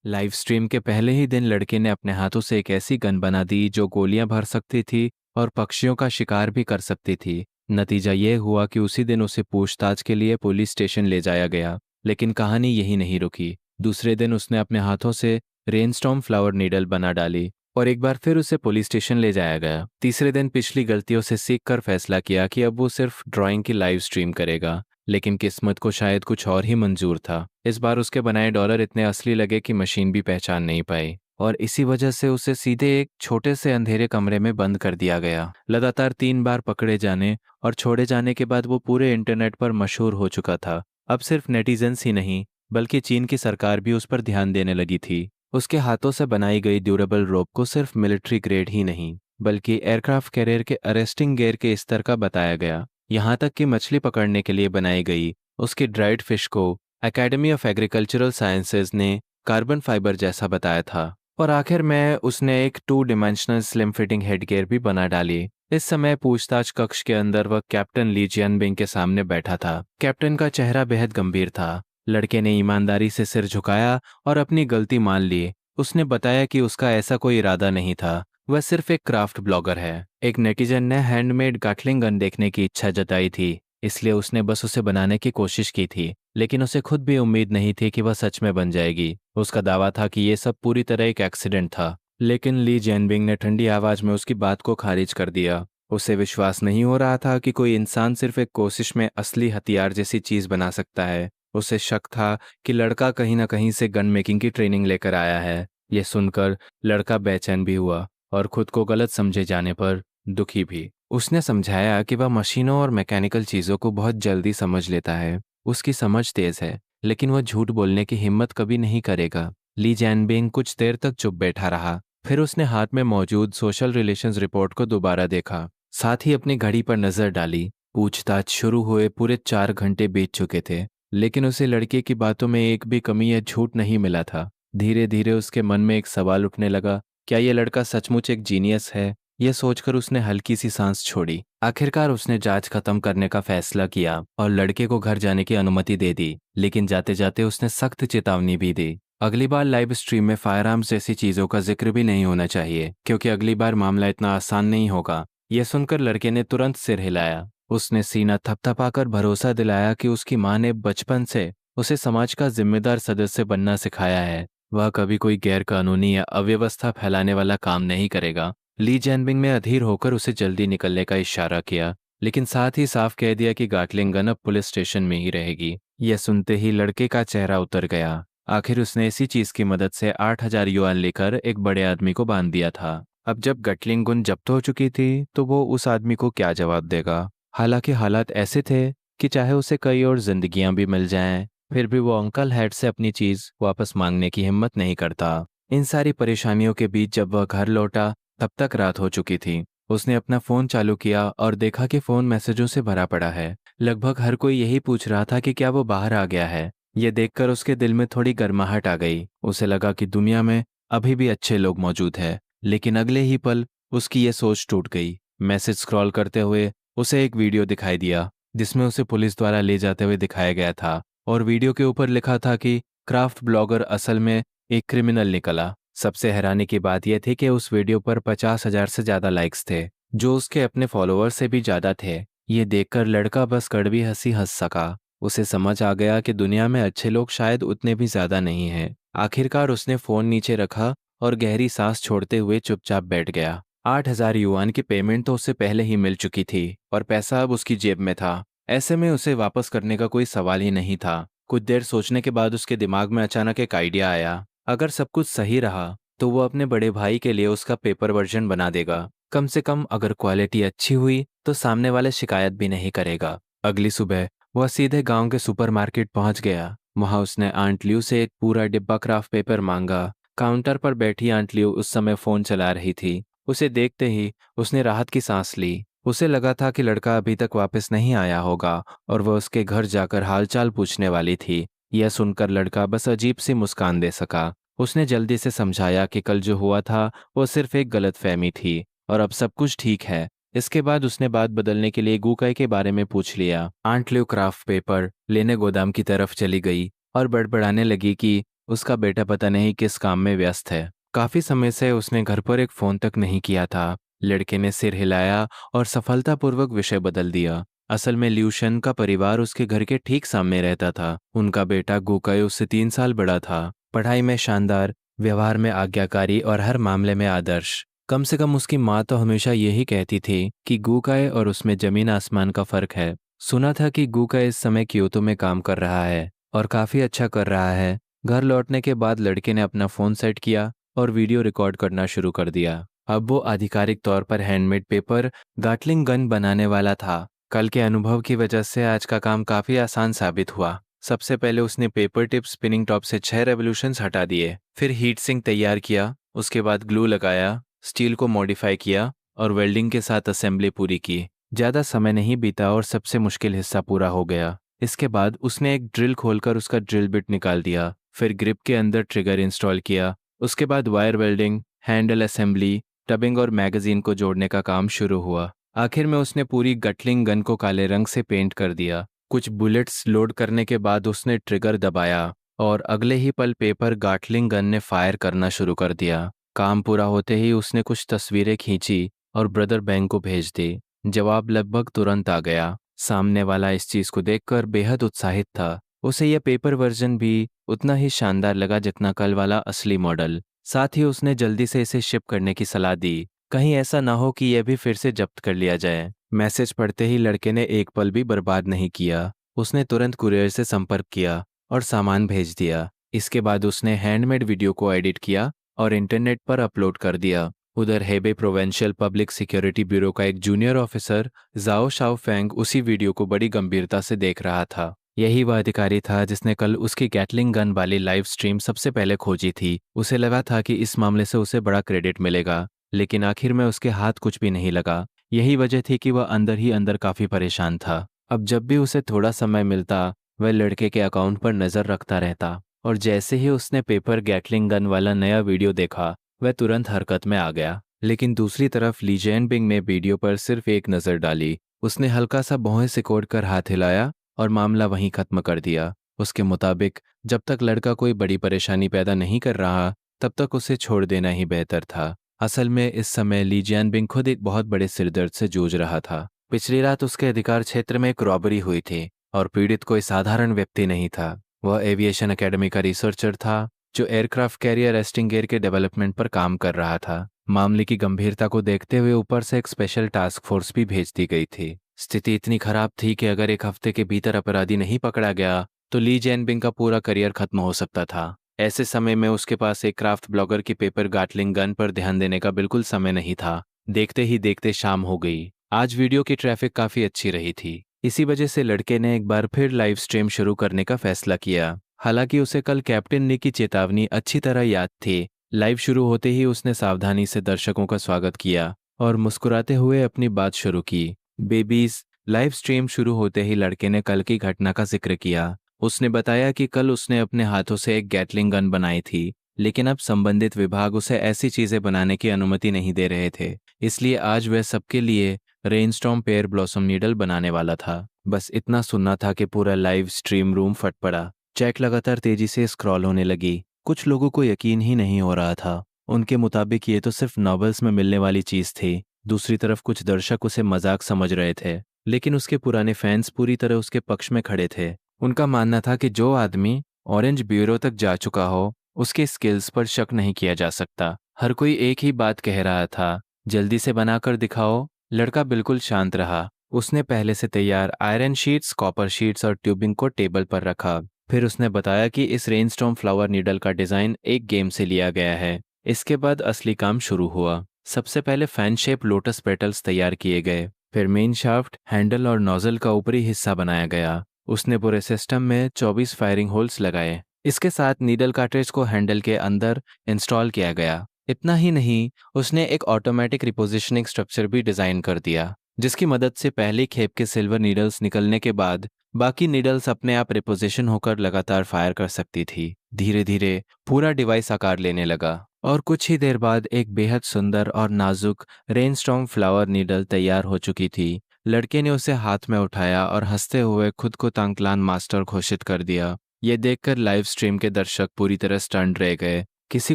Live stream के पहले ही दिन लड़के ने अपने हाथों से एक ऐसी गन बना दी जो गोलियां भर सकती थी और पक्षियों का शिकार भी कर सकती थी। नतीजा ये हुआ कि उसी दिन उसे पूछताछ के लिए पुलिस स्टेशन ले जाया गया। लेकिन कहानी यही नहीं रुकी। दूसरे दिन उसने अपने हाथों से रेनस्टॉर्म फ्लावर नीडल बना डाली और एक बार फिर उसे पुलिस स्टेशन ले जाया गया। तीसरे दिन पिछली गलतियों से सीख कर फैसला किया कि अब वो सिर्फ ड्राइंग की लाइव स्ट्रीम करेगा। लेकिन किस्मत को शायद कुछ और ही मंजूर था। इस बार उसके बनाए डॉलर इतने असली लगे कि मशीन भी पहचान नहीं पाई और इसी वजह से उसे सीधे एक छोटे से अंधेरे कमरे में बंद कर दिया गया। लगातार 3 बार पकड़े जाने और छोड़े जाने के बाद वो पूरे इंटरनेट पर मशहूर हो चुका था। अब सिर्फ नेटिजन्स ही नहीं बल्कि चीन की सरकार भी उस पर ध्यान देने लगी थी। उसके हाथों से बनाई गई ड्यूरेबल रोप को सिर्फ मिलिट्री ग्रेड ही नहीं बल्कि एयरक्राफ्ट कैरियर के अरेस्टिंग गियर के स्तर का बताया गया। यहाँ तक कि मछली पकड़ने के लिए बनाई गई उसकी ड्राइड फिश को एकेडमी ऑफ एग्रीकल्चरल साइंसेज ने कार्बन फाइबर जैसा बताया था। और आखिर में उसने एक 2 डायमेंशनल स्लिम फिटिंग हेडगियर भी बना डाली। इस समय पूछताछ कक्ष के अंदर वह कैप्टन ली जियनबिंग के सामने बैठा था। कैप्टन का चेहरा बेहद गंभीर था। लड़के ने ईमानदारी से सिर झुकाया और अपनी गलती मान ली। उसने बताया कि उसका ऐसा कोई इरादा नहीं था, वह सिर्फ एक क्राफ्ट ब्लॉगर है। एक नेटिजन ने हैंडमेड गाटलिंग गन देखने की इच्छा जताई थी, इसलिए उसने बस उसे बनाने की कोशिश की थी। लेकिन उसे खुद भी उम्मीद नहीं थी कि वह सच में बन जाएगी। उसका दावा था कि ये सब पूरी तरह एक एक्सीडेंट था। लेकिन ली जेनबिंग ने ठंडी आवाज में उसकी बात को खारिज कर दिया। उसे विश्वास नहीं हो रहा था कि कोई इंसान सिर्फ एक कोशिश में असली हथियार जैसी चीज बना सकता है। उसे शक था कि लड़का कहीं ना कहीं से गन मेकिंग की ट्रेनिंग लेकर आया है। यह सुनकर लड़का बेचैन भी हुआ और खुद को गलत समझे जाने पर दुखी भी। उसने समझाया कि वह मशीनों और मैकेनिकल चीज़ों को बहुत जल्दी समझ लेता है। उसकी समझ तेज है, लेकिन वह झूठ बोलने की हिम्मत कभी नहीं करेगा। ली जैनबिंग कुछ देर तक चुप बैठा रहा। फिर उसने हाथ में मौजूद सोशल रिलेशंस रिपोर्ट को दोबारा देखा, साथ ही अपनी घड़ी पर नजर डाली। पूछताछ शुरू हुए पूरे 4 घंटे बीत चुके थे, लेकिन उसे लड़के की बातों में एक भी कमी या झूठ नहीं मिला था। धीरे धीरे उसके मन में एक सवाल उठने लगा, क्या यह लड़का सचमुच एक जीनियस है? यह सोचकर उसने हल्की सी सांस छोड़ी। आखिरकार उसने जांच खत्म करने का फैसला किया और लड़के को घर जाने की अनुमति दे दी। लेकिन जाते जाते उसने सख्त चेतावनी भी दी, अगली बार लाइव स्ट्रीम में फायर आर्म्स जैसी चीजों का जिक्र भी नहीं होना चाहिए, क्योंकि अगली बार मामला इतना आसान नहीं होगा। यह सुनकर लड़के ने तुरंत सिर हिलाया। उसने सीना थपथपाकर भरोसा दिलाया कि उसकी माँ ने बचपन से उसे समाज का जिम्मेदार सदस्य बनना सिखाया है। वह कभी कोई गैर कानूनी या अव्यवस्था फैलाने वाला काम नहीं करेगा। ली जैनबिंग ने अधीर होकर उसे जल्दी निकलने का इशारा किया, लेकिन साथ ही साफ कह दिया कि गाटलिंग गन अब पुलिस स्टेशन में ही रहेगी। यह सुनते ही लड़के का चेहरा उतर गया। आखिर उसने इसी चीज की मदद से 8,000 युआन लेकर एक बड़े आदमी को बांध दिया था। अब जब गटलिंग गन जब्त हो चुकी थी तो वो उस आदमी को क्या जवाब देगा? हालांकि हालात ऐसे थे कि चाहे उसे कई और जिंदगियां भी मिल जाएं, फिर भी वो अंकल हैड से अपनी चीज वापस मांगने की हिम्मत नहीं करता। इन सारी परेशानियों के बीच जब वह घर लौटा तब तक रात हो चुकी थी। उसने अपना फोन चालू किया और देखा कि फोन मैसेजों से भरा पड़ा है। लगभग हर कोई यही पूछ रहा था कि क्या वो बाहर आ गया है। ये देखकर उसके दिल में थोड़ी गर्माहट आ गई। उसे लगा कि दुनिया में अभी भी अच्छे लोग मौजूद हैं। लेकिन अगले ही पल उसकी ये सोच टूट गई। मैसेज स्क्रॉल करते हुए उसे एक वीडियो दिखाई दिया जिसमें उसे पुलिस द्वारा ले जाते हुए दिखाया गया था, और वीडियो के ऊपर लिखा था कि क्राफ्ट ब्लॉगर असल में एक क्रिमिनल निकला। सबसे हैरानी की बात यह थी कि उस वीडियो पर 50,000 से ज्यादा लाइक्स थे, जो उसके अपने फॉलोअर से भी ज्यादा थे। ये देखकर लड़का बस कड़वी हंसी हंस सका। उसे समझ आ गया कि दुनिया में अच्छे लोग शायद उतने भी ज्यादा नहीं हैं। आखिरकार उसने फोन नीचे रखा और गहरी सांस छोड़ते हुए चुपचाप बैठ गया। 8,000 युआन की पेमेंट तो उससे पहले ही मिल चुकी थी और पैसा अब उसकी जेब में था। ऐसे में उसे वापस करने का कोई सवाल ही नहीं था। कुछ देर सोचने के बाद उसके दिमाग में अचानक एक आइडिया आया। अगर सब कुछ सही रहा तो वो अपने बड़े भाई के लिए उसका पेपर वर्जन बना देगा। कम से कम अगर क्वालिटी अच्छी हुई तो सामने वाले शिकायत भी नहीं करेगा। अगली सुबह वह सीधे गांव के सुपरमार्केट पहुंच गया। वहां उसने आंट ल्यू से एक पूरा डिब्बा क्राफ्ट पेपर मांगा। काउंटर पर बैठी आंट ल्यू उस समय फोन चला रही थी। उसे देखते ही उसने राहत की सांस ली। उसे लगा था कि लड़का अभी तक वापस नहीं आया होगा और वह उसके घर जाकर हालचाल पूछने वाली थी। यह सुनकर लड़का बस अजीब सी मुस्कान दे सका। उसने जल्दी से समझाया कि कल जो हुआ था वो सिर्फ एक गलतफहमी थी और अब सब कुछ ठीक है। इसके बाद उसने बात बदलने के लिए गूकाई के बारे में पूछ लिया। आंट ल्यू क्राफ्ट पेपर लेने गोदाम की तरफ चली गई और बड़बड़ाने लगी कि उसका बेटा पता नहीं किस काम में व्यस्त है। काफी समय से उसने घर पर एक फोन तक नहीं किया था। लड़के ने सिर हिलाया और सफलतापूर्वक विषय बदल दिया। असल में ल्यूशन का परिवार उसके घर के ठीक सामने रहता था। उनका बेटा गुकाई उससे 3 साल बड़ा था। पढ़ाई में शानदार, व्यवहार में आज्ञाकारी और हर मामले में आदर्श। कम से कम उसकी माँ तो हमेशा यही कहती थी कि गुकाई और उसमें जमीन आसमान का फर्क है। सुना था कि गुकाई इस समय क्योतो में काम कर रहा है और काफी अच्छा कर रहा है। घर लौटने के बाद लड़के ने अपना फोन सेट किया और वीडियो रिकॉर्ड करना शुरू कर दिया। अब वो आधिकारिक तौर पर हैंडमेड पेपर गाटलिंग गन बनाने वाला था। कल के अनुभव की वजह से आज का काम काफी आसान साबित हुआ। सबसे पहले उसने पेपर टिप स्पिनिंग टॉप से 6 रेवोल्यूशंस हटा दिए, फिर हीट सिंक तैयार किया, उसके बाद ग्लू लगाया, स्टील को मॉडिफाई किया और वेल्डिंग के साथ असेंबली पूरी की। ज़्यादा समय नहीं बीता और सबसे मुश्किल हिस्सा पूरा हो गया। इसके बाद उसने एक ड्रिल खोलकर उसका ड्रिल बिट निकाल दिया, फिर ग्रिप के अंदर ट्रिगर इंस्टॉल किया। उसके बाद वायर वेल्डिंग, हैंडल असेंबली, टबिंग और मैगजीन को जोड़ने का काम शुरू हुआ। आखिर में उसने पूरी गटलिंग गन को काले रंग से पेंट कर दिया। कुछ बुलेट्स लोड करने के बाद उसने ट्रिगर दबाया और अगले ही पल पेपर गाटलिंग गन ने फायर करना शुरू कर दिया। काम पूरा होते ही उसने कुछ तस्वीरें खींची और ब्रदर बैंक को भेज दी। जवाब लगभग तुरंत आ गया। सामने वाला इस चीज को देखकर बेहद उत्साहित था। उसे यह पेपर वर्जन भी उतना ही शानदार लगा जितना कल वाला असली मॉडल। साथ ही उसने जल्दी से इसे शिप करने की सलाह दी, कहीं ऐसा ना हो कि यह भी फिर से जब्त कर लिया जाए। मैसेज पढ़ते ही लड़के ने एक पल भी बर्बाद नहीं किया। उसने तुरंत कुरियर से संपर्क किया और सामान भेज दिया। इसके बाद उसने हैंडमेड वीडियो को एडिट किया और इंटरनेट पर अपलोड कर दिया। उधर हेबे प्रोविंशियल पब्लिक सिक्योरिटी ब्यूरो का एक जूनियर ऑफिसर जाओ शाओफेंग उसी वीडियो को बड़ी गंभीरता से देख रहा था। यही वह अधिकारी था जिसने कल उसकी गैटलिंग गन वाली लाइव स्ट्रीम सबसे पहले खोजी थी। उसे लगा था कि इस मामले से उसे बड़ा क्रेडिट मिलेगा, लेकिन आखिर में उसके हाथ कुछ भी नहीं लगा। यही वजह थी कि वह अंदर ही अंदर काफी परेशान था। अब जब भी उसे थोड़ा समय मिलता, वह लड़के के अकाउंट पर नजर रखता रहता और जैसे ही उसने पेपर गैटलिंग गन वाला नया वीडियो देखा, वह तुरंत हरकत में आ गया। लेकिन दूसरी तरफ ली जेनबिंग ने वीडियो पर सिर्फ एक नज़र डाली। उसने हल्का सा भौहें सिकोड़ कर हाथ हिलाया और मामला वहीं खत्म कर दिया। उसके मुताबिक जब तक लड़का कोई बड़ी परेशानी पैदा नहीं कर रहा, तब तक उसे छोड़ देना ही बेहतर था। असल में इस समय ली जेनबिंग खुद एक बहुत बड़े सिरदर्द से जूझ रहा था। पिछली रात उसके अधिकार क्षेत्र में एक रॉबरी हुई थी और पीड़ित कोई साधारण व्यक्ति नहीं था। वह एविएशन एकेडमी का रिसर्चर था जो एयरक्राफ्ट कैरियर एस्टिंग गेयर के डेवलपमेंट पर काम कर रहा था। मामले की गंभीरता को देखते हुए ऊपर से एक स्पेशल टास्क फोर्स भी भेज दी गई थी। स्थिति इतनी खराब थी कि अगर एक हफ्ते के भीतर अपराधी नहीं पकड़ा गया तो ली जेनबिंग का पूरा करियर खत्म हो सकता था। ऐसे समय में उसके पास एक क्राफ्ट ब्लॉगर की पेपर गाटलिंग गन पर ध्यान देने का बिल्कुल समय नहीं था। देखते ही देखते शाम हो गई। आज वीडियो की ट्रैफिक काफी अच्छी रही थी। इसी वजह से लड़के ने एक बार फिर लाइव स्ट्रीम शुरू करने का फैसला किया। हालांकि उसे कल कैप्टन ने की चेतावनी अच्छी तरह याद थी। लाइव शुरू होते ही उसने सावधानी से दर्शकों का स्वागत किया और मुस्कुराते हुए अपनी बात शुरू की। बेबीज, लाइव स्ट्रीम शुरू होते ही लड़के ने कल की घटना का जिक्र किया। उसने बताया कि कल उसने अपने हाथों से एक गैटलिंग गन बनाई थी, लेकिन अब संबंधित विभाग उसे ऐसी चीजें बनाने की अनुमति नहीं दे रहे थे। इसलिए आज वह सबके लिए रेनस्टॉर्म पेयर ब्लॉसम नीडल बनाने वाला था। बस इतना सुनना था कि पूरा लाइव स्ट्रीम रूम फट पड़ा। चैट लगातार तेजी से स्क्रॉल होने लगी। कुछ लोगों को यकीन ही नहीं हो रहा था। उनके मुताबिक ये तो सिर्फ नॉवेल्स में मिलने वाली चीज थी। दूसरी तरफ कुछ दर्शक उसे मजाक समझ रहे थे, लेकिन उसके पुराने फैंस पूरी तरह उसके पक्ष में खड़े थे। उनका मानना था कि जो आदमी ऑरेंज ब्यूरो तक जा चुका हो, उसके स्किल्स पर शक नहीं किया जा सकता। हर कोई एक ही बात कह रहा था, जल्दी से बनाकर दिखाओ। लड़का बिल्कुल शांत रहा। उसने पहले से तैयार आयरन शीट्स, कॉपर शीट्स और ट्यूबिंग को टेबल पर रखा। फिर उसने बताया कि इस रेनस्टॉर्म फ्लावर नीडल का डिजाइन एक गेम से लिया गया है। इसके बाद असली काम शुरू हुआ। सबसे पहले फैन शेप लोटस पेटल्स तैयार किए गए, फिर मेन शाफ्ट, हैंडल और नोजल का ऊपरी हिस्सा बनाया गया। उसने पूरे सिस्टम में 24 फायरिंग होल्स लगाए। इसके साथ नीडल कार्ट्रिज को हैंडल के अंदर इंस्टॉल किया गया। इतना ही नहीं, उसने एक ऑटोमेटिक रिपोजिशनिंग स्ट्रक्चर भी डिजाइन कर दिया, जिसकी मदद से पहली खेप के सिल्वर नीडल्स निकलने के बाद बाकी नीडल्स अपने आप रिपोजिशन होकर लगातार फायर कर सकती थी। धीरे धीरे पूरा डिवाइस आकार लेने लगा और कुछ ही देर बाद एक बेहद सुंदर और नाजुक रेनस्टॉर्म फ्लावर नीडल तैयार हो चुकी थी। लड़के ने उसे हाथ में उठाया और हंसते हुए खुद को तांगलान मास्टर घोषित कर दिया। ये देखकर लाइव स्ट्रीम के दर्शक पूरी तरह स्टन्ड रह गए। किसी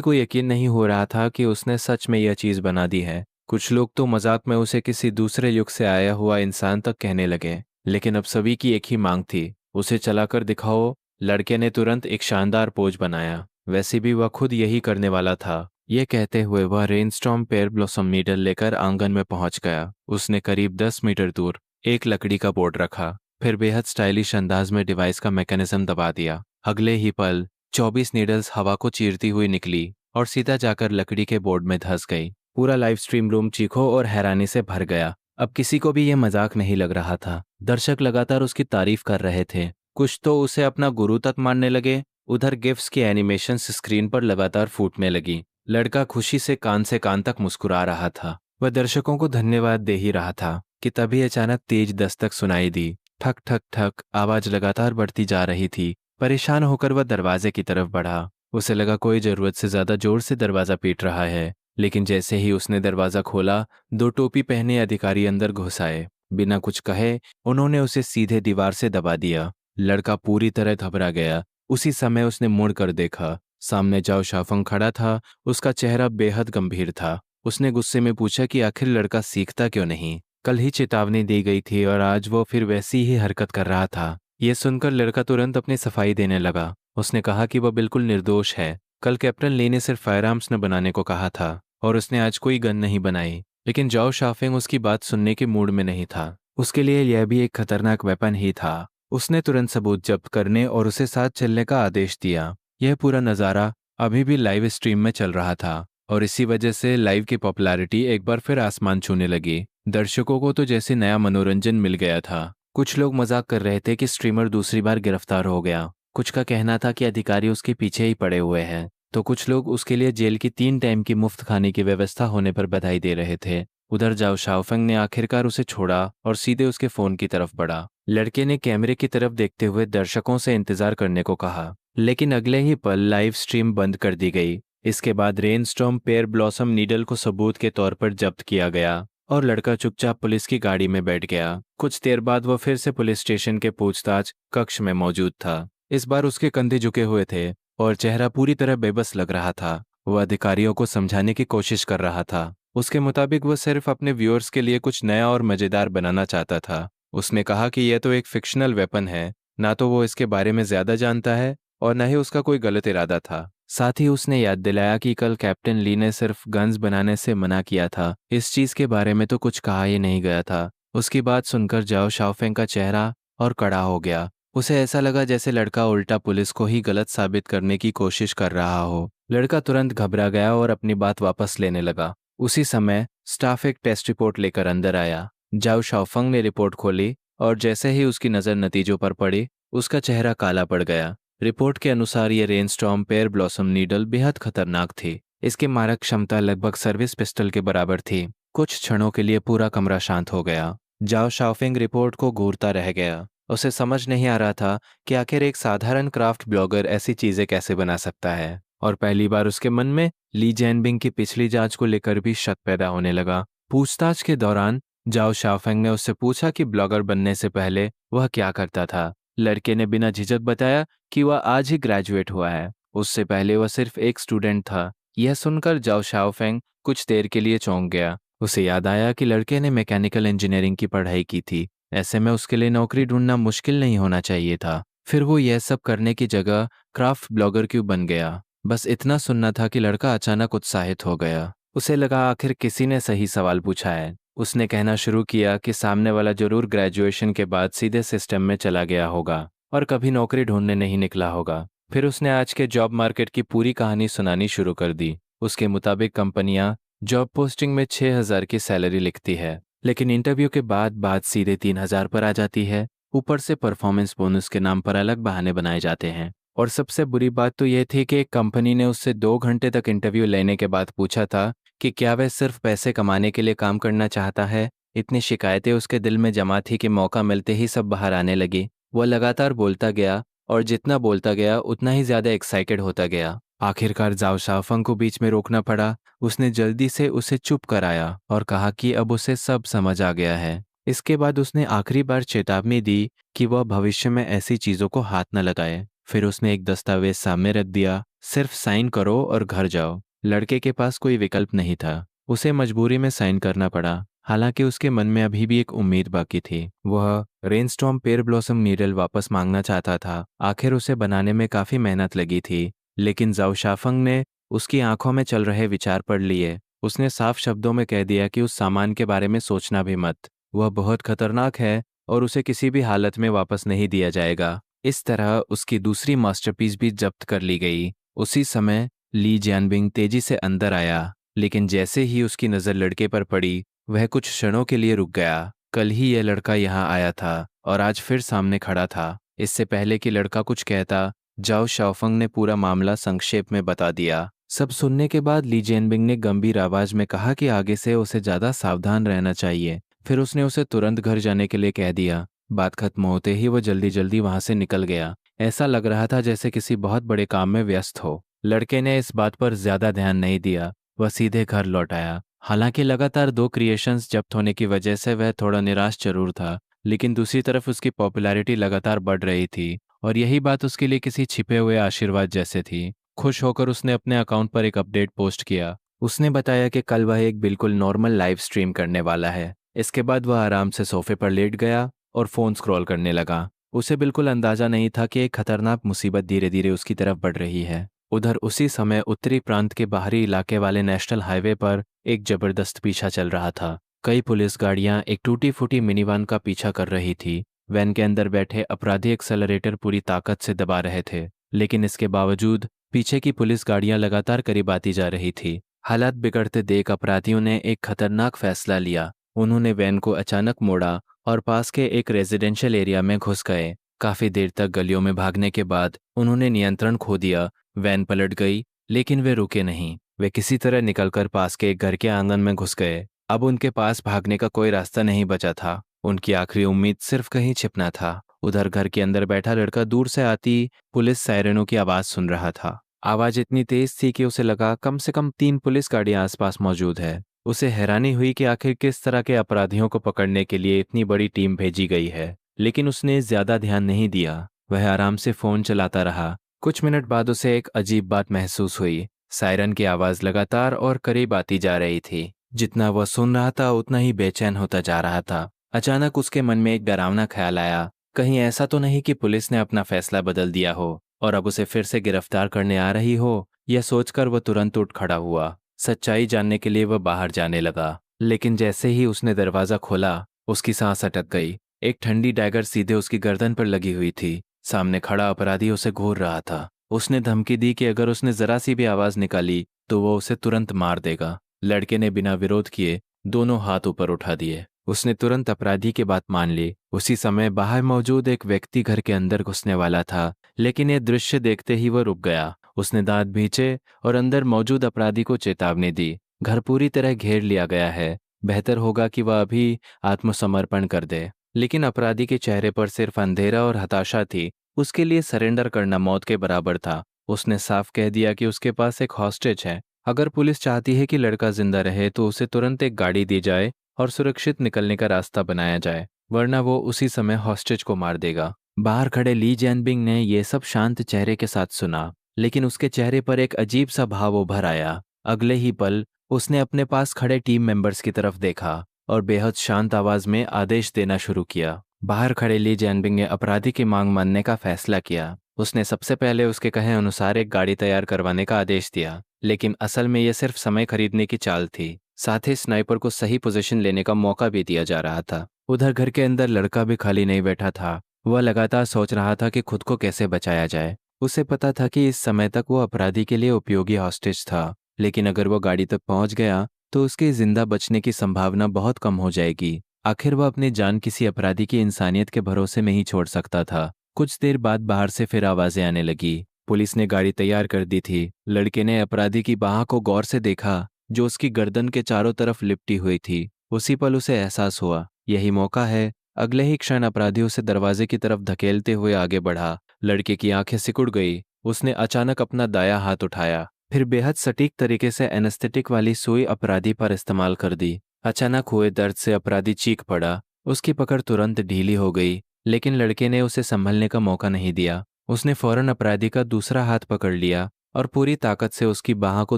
को यकीन नहीं हो रहा था कि उसने सच में यह चीज़ बना दी है। कुछ लोग तो मजाक में उसे किसी दूसरे युग से आया हुआ इंसान तक कहने लगे, लेकिन अब सभी की एक ही मांग थी, उसे चलाकर दिखाओ। लड़के ने तुरंत एक शानदार पोज बनाया, वैसे भी वह खुद यही करने वाला था। ये कहते हुए वह रेनस्टॉर्म पेयर ब्लॉसम नीडल लेकर आंगन में पहुंच गया। उसने करीब 10 मीटर दूर एक लकड़ी का बोर्ड रखा, फिर बेहद स्टाइलिश अंदाज में डिवाइस का मैकेनिज्म दबा दिया। अगले ही पल 24 नीडल्स हवा को चीरती हुई निकली और सीधा जाकर लकड़ी के बोर्ड में धंस गई। पूरा लाइव स्ट्रीम रूम चीखों और हैरानी से भर गया। अब किसी को भी यह मजाक नहीं लग रहा था। दर्शक लगातार उसकी तारीफ कर रहे थे, कुछ तो उसे अपना गुरु तक मानने लगे। उधर गिफ्ट्स की एनिमेशन स्क्रीन पर लगातार फूटने लगी। लड़का खुशी से कान तक मुस्कुरा रहा था। वह दर्शकों को धन्यवाद दे ही रहा था कि तभी अचानक तेज दस्तक सुनाई दी। ठक ठक ठक आवाज लगातार बढ़ती जा रही थी। परेशान होकर वह दरवाजे की तरफ बढ़ा। उसे लगा कोई जरूरत से ज्यादा जोर से दरवाजा पीट रहा है, लेकिन जैसे ही उसने दरवाजा खोला, 2 टोपी पहने अधिकारी अंदर घुस आए। बिना कुछ कहे उन्होंने उसे सीधे दीवार से दबा दिया। लड़का पूरी तरह घबरा गया। उसी समय उसने मुड़ कर देखा, सामने जाओ शाफंग खड़ा था। उसका चेहरा बेहद गंभीर था। उसने गुस्से में पूछा कि आखिर लड़का सीखता क्यों नहीं। कल ही चेतावनी दी गई थी और आज वो फिर वैसी ही हरकत कर रहा था। यह सुनकर लड़का तुरंत अपनी सफाई देने लगा। उसने कहा कि वह बिल्कुल निर्दोष है। कल कैप्टन ली ने सिर्फ फायर आर्म्स न बनाने को कहा था और उसने आज कोई गन नहीं बनाई। लेकिन जाओ शाफेंग उसकी बात सुनने के मूड में नहीं था। उसके लिए यह भी एक खतरनाक वेपन ही था। उसने तुरंत सबूत जब्त करने और उसे साथ चलने का आदेश दिया। यह पूरा नज़ारा अभी भी लाइव स्ट्रीम में चल रहा था और इसी वजह से लाइव की पॉपुलैरिटी एक बार फिर आसमान छूने लगी। दर्शकों को तो जैसे नया मनोरंजन मिल गया था। कुछ लोग मजाक कर रहे थे कि स्ट्रीमर दूसरी बार गिरफ्तार हो गया। कुछ का कहना था कि अधिकारी उसके पीछे ही पड़े हुए हैं, तो कुछ लोग उसके लिए जेल की 3 टाइम की मुफ्त खाने की व्यवस्था होने पर बधाई दे रहे थे। उधर जाओ शाओफेंग ने आखिरकार उसे छोड़ा और सीधे उसके फोन की तरफ बढ़ा। लड़के ने कैमरे की तरफ देखते हुए दर्शकों से इंतजार करने को कहा, लेकिन अगले ही पल लाइव स्ट्रीम बंद कर दी गई। इसके बाद रेनस्टॉर्म पेयर ब्लॉसम नीडल को सबूत के तौर पर जब्त किया गया और लड़का चुपचाप पुलिस की गाड़ी में बैठ गया। कुछ देर बाद वह फिर से पुलिस स्टेशन के पूछताछ कक्ष में मौजूद था। इस बार उसके कंधे झुके हुए थे और चेहरा पूरी तरह बेबस लग रहा था। वह अधिकारियों को समझाने की कोशिश कर रहा था। उसके मुताबिक वह सिर्फ अपने व्यूअर्स के लिए कुछ नया और मजेदार बनाना चाहता था। उसने कहा कि यह तो एक फिक्शनल वेपन है, ना तो वो इसके बारे में ज्यादा जानता है और न ही उसका कोई गलत इरादा था। साथ ही उसने याद दिलाया कि कल कैप्टन ली ने सिर्फ गन्स बनाने से मना किया था, इस चीज के बारे में तो कुछ कहा ही नहीं गया था। उसकी बात सुनकर जाओ शाओफेंग का चेहरा और कड़ा हो गया। उसे ऐसा लगा जैसे लड़का उल्टा पुलिस को ही गलत साबित करने की कोशिश कर रहा हो। लड़का तुरंत घबरा गया और अपनी बात वापस लेने लगा। उसी समय स्टाफ एक टेस्ट रिपोर्ट लेकर अंदर आया। जाओ शाओफेंग ने रिपोर्ट खोली और जैसे ही उसकी नज़र नतीजों पर पड़ी, उसका चेहरा काला पड़ गया। रिपोर्ट के अनुसार ये रेनस्टॉर्म पेयर ब्लॉसम नीडल बेहद खतरनाक थी। इसकी मारक क्षमता लगभग सर्विस पिस्टल के बराबर थी। कुछ क्षणों के लिए पूरा कमरा शांत हो गया। जाओ शाओफेंग रिपोर्ट को घूरता रह गया। उसे समझ नहीं आ रहा था कि आखिर एक साधारण क्राफ्ट ब्लॉगर ऐसी चीजें कैसे बना सकता है, और पहली बार उसके मन में ली जैनबिंग की पिछली जांच को लेकर भी शक पैदा होने लगा। पूछताछ के दौरान जाओ शाओफेंग ने उससे पूछा कि ब्लॉगर बनने से पहले वह क्या करता था। लड़के ने बिना झिझक बताया कि वह आज ही ग्रेजुएट हुआ है। उससे पहले वह सिर्फ एक स्टूडेंट था। यह सुनकर जाओ शाओफेंग कुछ देर के लिए चौंक गया। उसे याद आया कि लड़के ने मैकेनिकल इंजीनियरिंग की पढ़ाई की थी। ऐसे में उसके लिए नौकरी ढूंढना मुश्किल नहीं होना चाहिए था। फिर वो यह सब करने की जगह क्राफ्ट ब्लॉगर क्यों बन गया? बस इतना सुनना था कि लड़का अचानक उत्साहित हो गया। उसे लगा आखिर किसी ने सही सवाल पूछा है। उसने कहना शुरू किया कि सामने वाला जरूर ग्रेजुएशन के बाद सीधे सिस्टम में चला गया होगा और कभी नौकरी ढूंढने नहीं निकला होगा। फिर उसने आज के जॉब मार्केट की पूरी कहानी सुनानी शुरू कर दी। उसके मुताबिक कंपनियां जॉब पोस्टिंग में 6,000 की सैलरी लिखती है, लेकिन इंटरव्यू के बाद बात सीधे 3,000 पर आ जाती है। ऊपर से परफॉर्मेंस बोनस के नाम पर अलग बहाने बनाए जाते हैं। और सबसे बुरी बात तो यह थी कि एक कंपनी ने उससे 2 घंटे तक इंटरव्यू लेने के बाद पूछा था कि क्या वह सिर्फ पैसे कमाने के लिए काम करना चाहता है। इतनी शिकायतें उसके दिल में जमा थी कि मौका मिलते ही सब बाहर आने लगी। वह लगातार बोलता गया और जितना बोलता गया उतना ही ज्यादा एक्साइटेड होता गया। आखिरकार जाओ शाओफेंग को बीच में रोकना पड़ा। उसने जल्दी से उसे चुप कराया और कहा कि अब उसे सब समझ आ गया है। इसके बाद उसने आखिरी बार चेतावनी दी कि वह भविष्य में ऐसी चीजों को हाथ न लगाए। फिर उसने एक दस्तावेज सामने रख दिया, सिर्फ साइन करो और घर जाओ। लड़के के पास कोई विकल्प नहीं था, उसे मजबूरी में साइन करना पड़ा। हालांकि उसके मन में अभी भी एक उम्मीद बाकी थी। वह रेनस्टॉर्म पेयर ब्लॉसम नीडल वापस मांगना चाहता था। आखिर उसे बनाने में काफी मेहनत लगी थी, लेकिन जाओ शाफंग ने उसकी आंखों में चल रहे विचार पढ़ लिए। उसने साफ शब्दों में कह दिया कि उस सामान के बारे में सोचना भी मत, वह बहुत खतरनाक है और उसे किसी भी हालत में वापस नहीं दिया जाएगा। इस तरह उसकी दूसरी मास्टरपीस भी जब्त कर ली गई। उसी समय ली जियानबिंग तेजी से अंदर आया, लेकिन जैसे ही उसकी नज़र लड़के पर पड़ी, वह कुछ क्षणों के लिए रुक गया। कल ही यह लड़का यहाँ आया था और आज फिर सामने खड़ा था। इससे पहले कि लड़का कुछ कहता, जाओ शाओफंग ने पूरा मामला संक्षेप में बता दिया। सब सुनने के बाद ली जियानबिंग ने गंभीर आवाज में कहा कि आगे से उसे ज्यादा सावधान रहना चाहिए। फिर उसने उसे तुरंत घर जाने के लिए कह दिया। बात खत्म होते ही वह जल्दी जल्दी वहां से निकल गया। ऐसा लग रहा था जैसे किसी बहुत बड़े काम में व्यस्त हो। लड़के ने इस बात पर ज्यादा ध्यान नहीं दिया, वह सीधे घर लौट आया। हालांकि लगातार 2 क्रिएशंस जब्त होने की वजह से वह थोड़ा निराश जरूर था, लेकिन दूसरी तरफ उसकी पॉपुलैरिटी लगातार बढ़ रही थी और यही बात उसके लिए किसी छिपे हुए आशीर्वाद जैसे थी। खुश होकर उसने अपने अकाउंट पर एक अपडेट पोस्ट किया। उसने बताया कि कल वह एक बिल्कुल नॉर्मल लाइव स्ट्रीम करने वाला है। इसके बाद वह आराम से सोफे पर लेट गया और फोन स्क्रॉल करने लगा। उसे बिल्कुल अंदाजा नहीं था कि एक खतरनाक मुसीबत धीरे धीरे उसकी तरफ बढ़ रही है। उधर उसी समय उत्तरी प्रांत के बाहरी इलाके वाले नेशनल हाईवे पर एक जबरदस्त पीछा चल रहा था। कई पुलिस गाड़ियां एक टूटी फूटी मिनीवान का पीछा कर रही थी। वैन के अंदर बैठे अपराधी एक्सेलरेटर पूरी ताकत से दबा रहे थे, लेकिन इसके बावजूद पीछे की पुलिस गाड़ियां लगातार करीब आती जा रही थी। हालात बिगड़ते देख अपराधियों ने एक खतरनाक फैसला लिया। उन्होंने वैन को अचानक मोड़ा और पास के एक रेजिडेंशियल एरिया में घुस गए। काफी देर तक गलियों में भागने के बाद उन्होंने नियंत्रण खो दिया। वैन पलट गई, लेकिन वे रुके नहीं। वे किसी तरह निकलकर पास के एक घर के आंगन में घुस गए। अब उनके पास भागने का कोई रास्ता नहीं बचा था। उनकी आखिरी उम्मीद सिर्फ कहीं छिपना था। उधर घर के अंदर बैठा लड़का दूर से आती पुलिस सायरनों की आवाज सुन रहा था। आवाज इतनी तेज थी कि उसे लगा कम से कम 3 पुलिस गाड़ियां आसपास मौजूद है। उसे हैरानी हुई कि आखिर किस तरह के अपराधियों को पकड़ने के लिए इतनी बड़ी टीम भेजी गई है, लेकिन उसने ज्यादा ध्यान नहीं दिया। वह आराम से फोन चलाता रहा। कुछ मिनट बाद उसे एक अजीब बात महसूस हुई। सायरन की आवाज लगातार और करीब आती जा रही थी। जितना वह सुन रहा था उतना ही बेचैन होता जा रहा था। अचानक उसके मन में एक डरावना ख्याल आया। कहीं ऐसा तो नहीं कि पुलिस ने अपना फैसला बदल दिया हो और अब उसे फिर से गिरफ्तार करने आ रही हो। यह सोचकर वह तुरंत उठ खड़ा हुआ। सच्चाई जानने के लिए वह बाहर जाने लगा, लेकिन जैसे ही उसने दरवाजा खोला, उसकी सांस अटक गई। एक ठंडी डैगर सीधे उसकी गर्दन पर लगी हुई थी। सामने खड़ा अपराधी उसे घूर रहा था। उसने धमकी दी कि अगर उसने जरा सी भी आवाज निकाली तो वो उसे तुरंत मार देगा। लड़के ने बिना विरोध किए दोनों हाथ ऊपर उठा दिए। उसने तुरंत अपराधी की बात मान ली। उसी समय बाहर मौजूद एक व्यक्ति घर के अंदर घुसने वाला था, लेकिन यह दृश्य देखते ही वह रुक गया। उसने दांत भींचे और अंदर मौजूद अपराधी को चेतावनी दी। घर पूरी तरह घेर लिया गया है, बेहतर होगा कि वह अभी आत्मसमर्पण कर दे। लेकिन अपराधी के चेहरे पर सिर्फ अंधेरा और हताशा थी। उसके लिए सरेंडर करना मौत के बराबर था। उसने साफ कह दिया कि उसके पास एक हॉस्टेज है। अगर पुलिस चाहती है कि लड़का जिंदा रहे तो उसे तुरंत एक गाड़ी दी जाए और सुरक्षित निकलने का रास्ता बनाया जाए, वरना वो उसी समय हॉस्टेज को मार देगा। बाहर खड़े ली जियानबिंग ने यह सब शांत चेहरे के साथ सुना, लेकिन उसके चेहरे पर एक अजीब सा भाव उभर आया। अगले ही पल उसने अपने पास खड़े टीम मेंबर्स की तरफ देखा और बेहद शांत आवाज में आदेश देना शुरू किया। बाहर खड़े ली जियानबिंग ने अपराधी की मांग मानने का फैसला किया। उसने सबसे पहले उसके कहे अनुसार एक गाड़ी तैयार करवाने का आदेश दिया, लेकिन असल में यह सिर्फ समय खरीदने की चाल थी। साथ ही स्नाइपर को सही पोजीशन लेने का मौका भी दिया जा रहा था। उधर घर के अंदर लड़का भी खाली नहीं बैठा था। वह लगातार सोच रहा था कि खुद को कैसे बचाया जाए। उसे पता था कि इस समय तक वो अपराधी के लिए उपयोगी हॉस्टेज था, लेकिन अगर वो गाड़ी तक पहुंच गया तो उसके जिंदा बचने की संभावना बहुत कम हो जाएगी। आखिर वह अपनी जान किसी अपराधी की इंसानियत के भरोसे में ही छोड़ सकता था। कुछ देर बाद बाहर से फिर आवाजें आने लगी। पुलिस ने गाड़ी तैयार कर दी थी। लड़के ने अपराधी की बाह को गौर से देखा, जो उसकी गर्दन के चारों तरफ लिपटी हुई थी। उसी पल उसे एहसास हुआ, यही मौका है। अगले ही क्षण अपराधी उसे दरवाजे की तरफ धकेलते हुए आगे बढ़ा। लड़के की आंखें सिकुड़ गई। उसने अचानक अपना दायां हाथ उठाया, फिर बेहद सटीक तरीके से एनेस्थेटिक वाली सुई अपराधी पर इस्तेमाल कर दी। अचानक हुए दर्द से अपराधी चीख पड़ा। उसकी पकड़ तुरंत ढीली हो गई, लेकिन लड़के ने उसे संभलने का मौका नहीं दिया। उसने फौरन अपराधी का दूसरा हाथ पकड़ लिया और पूरी ताकत से उसकी बाह को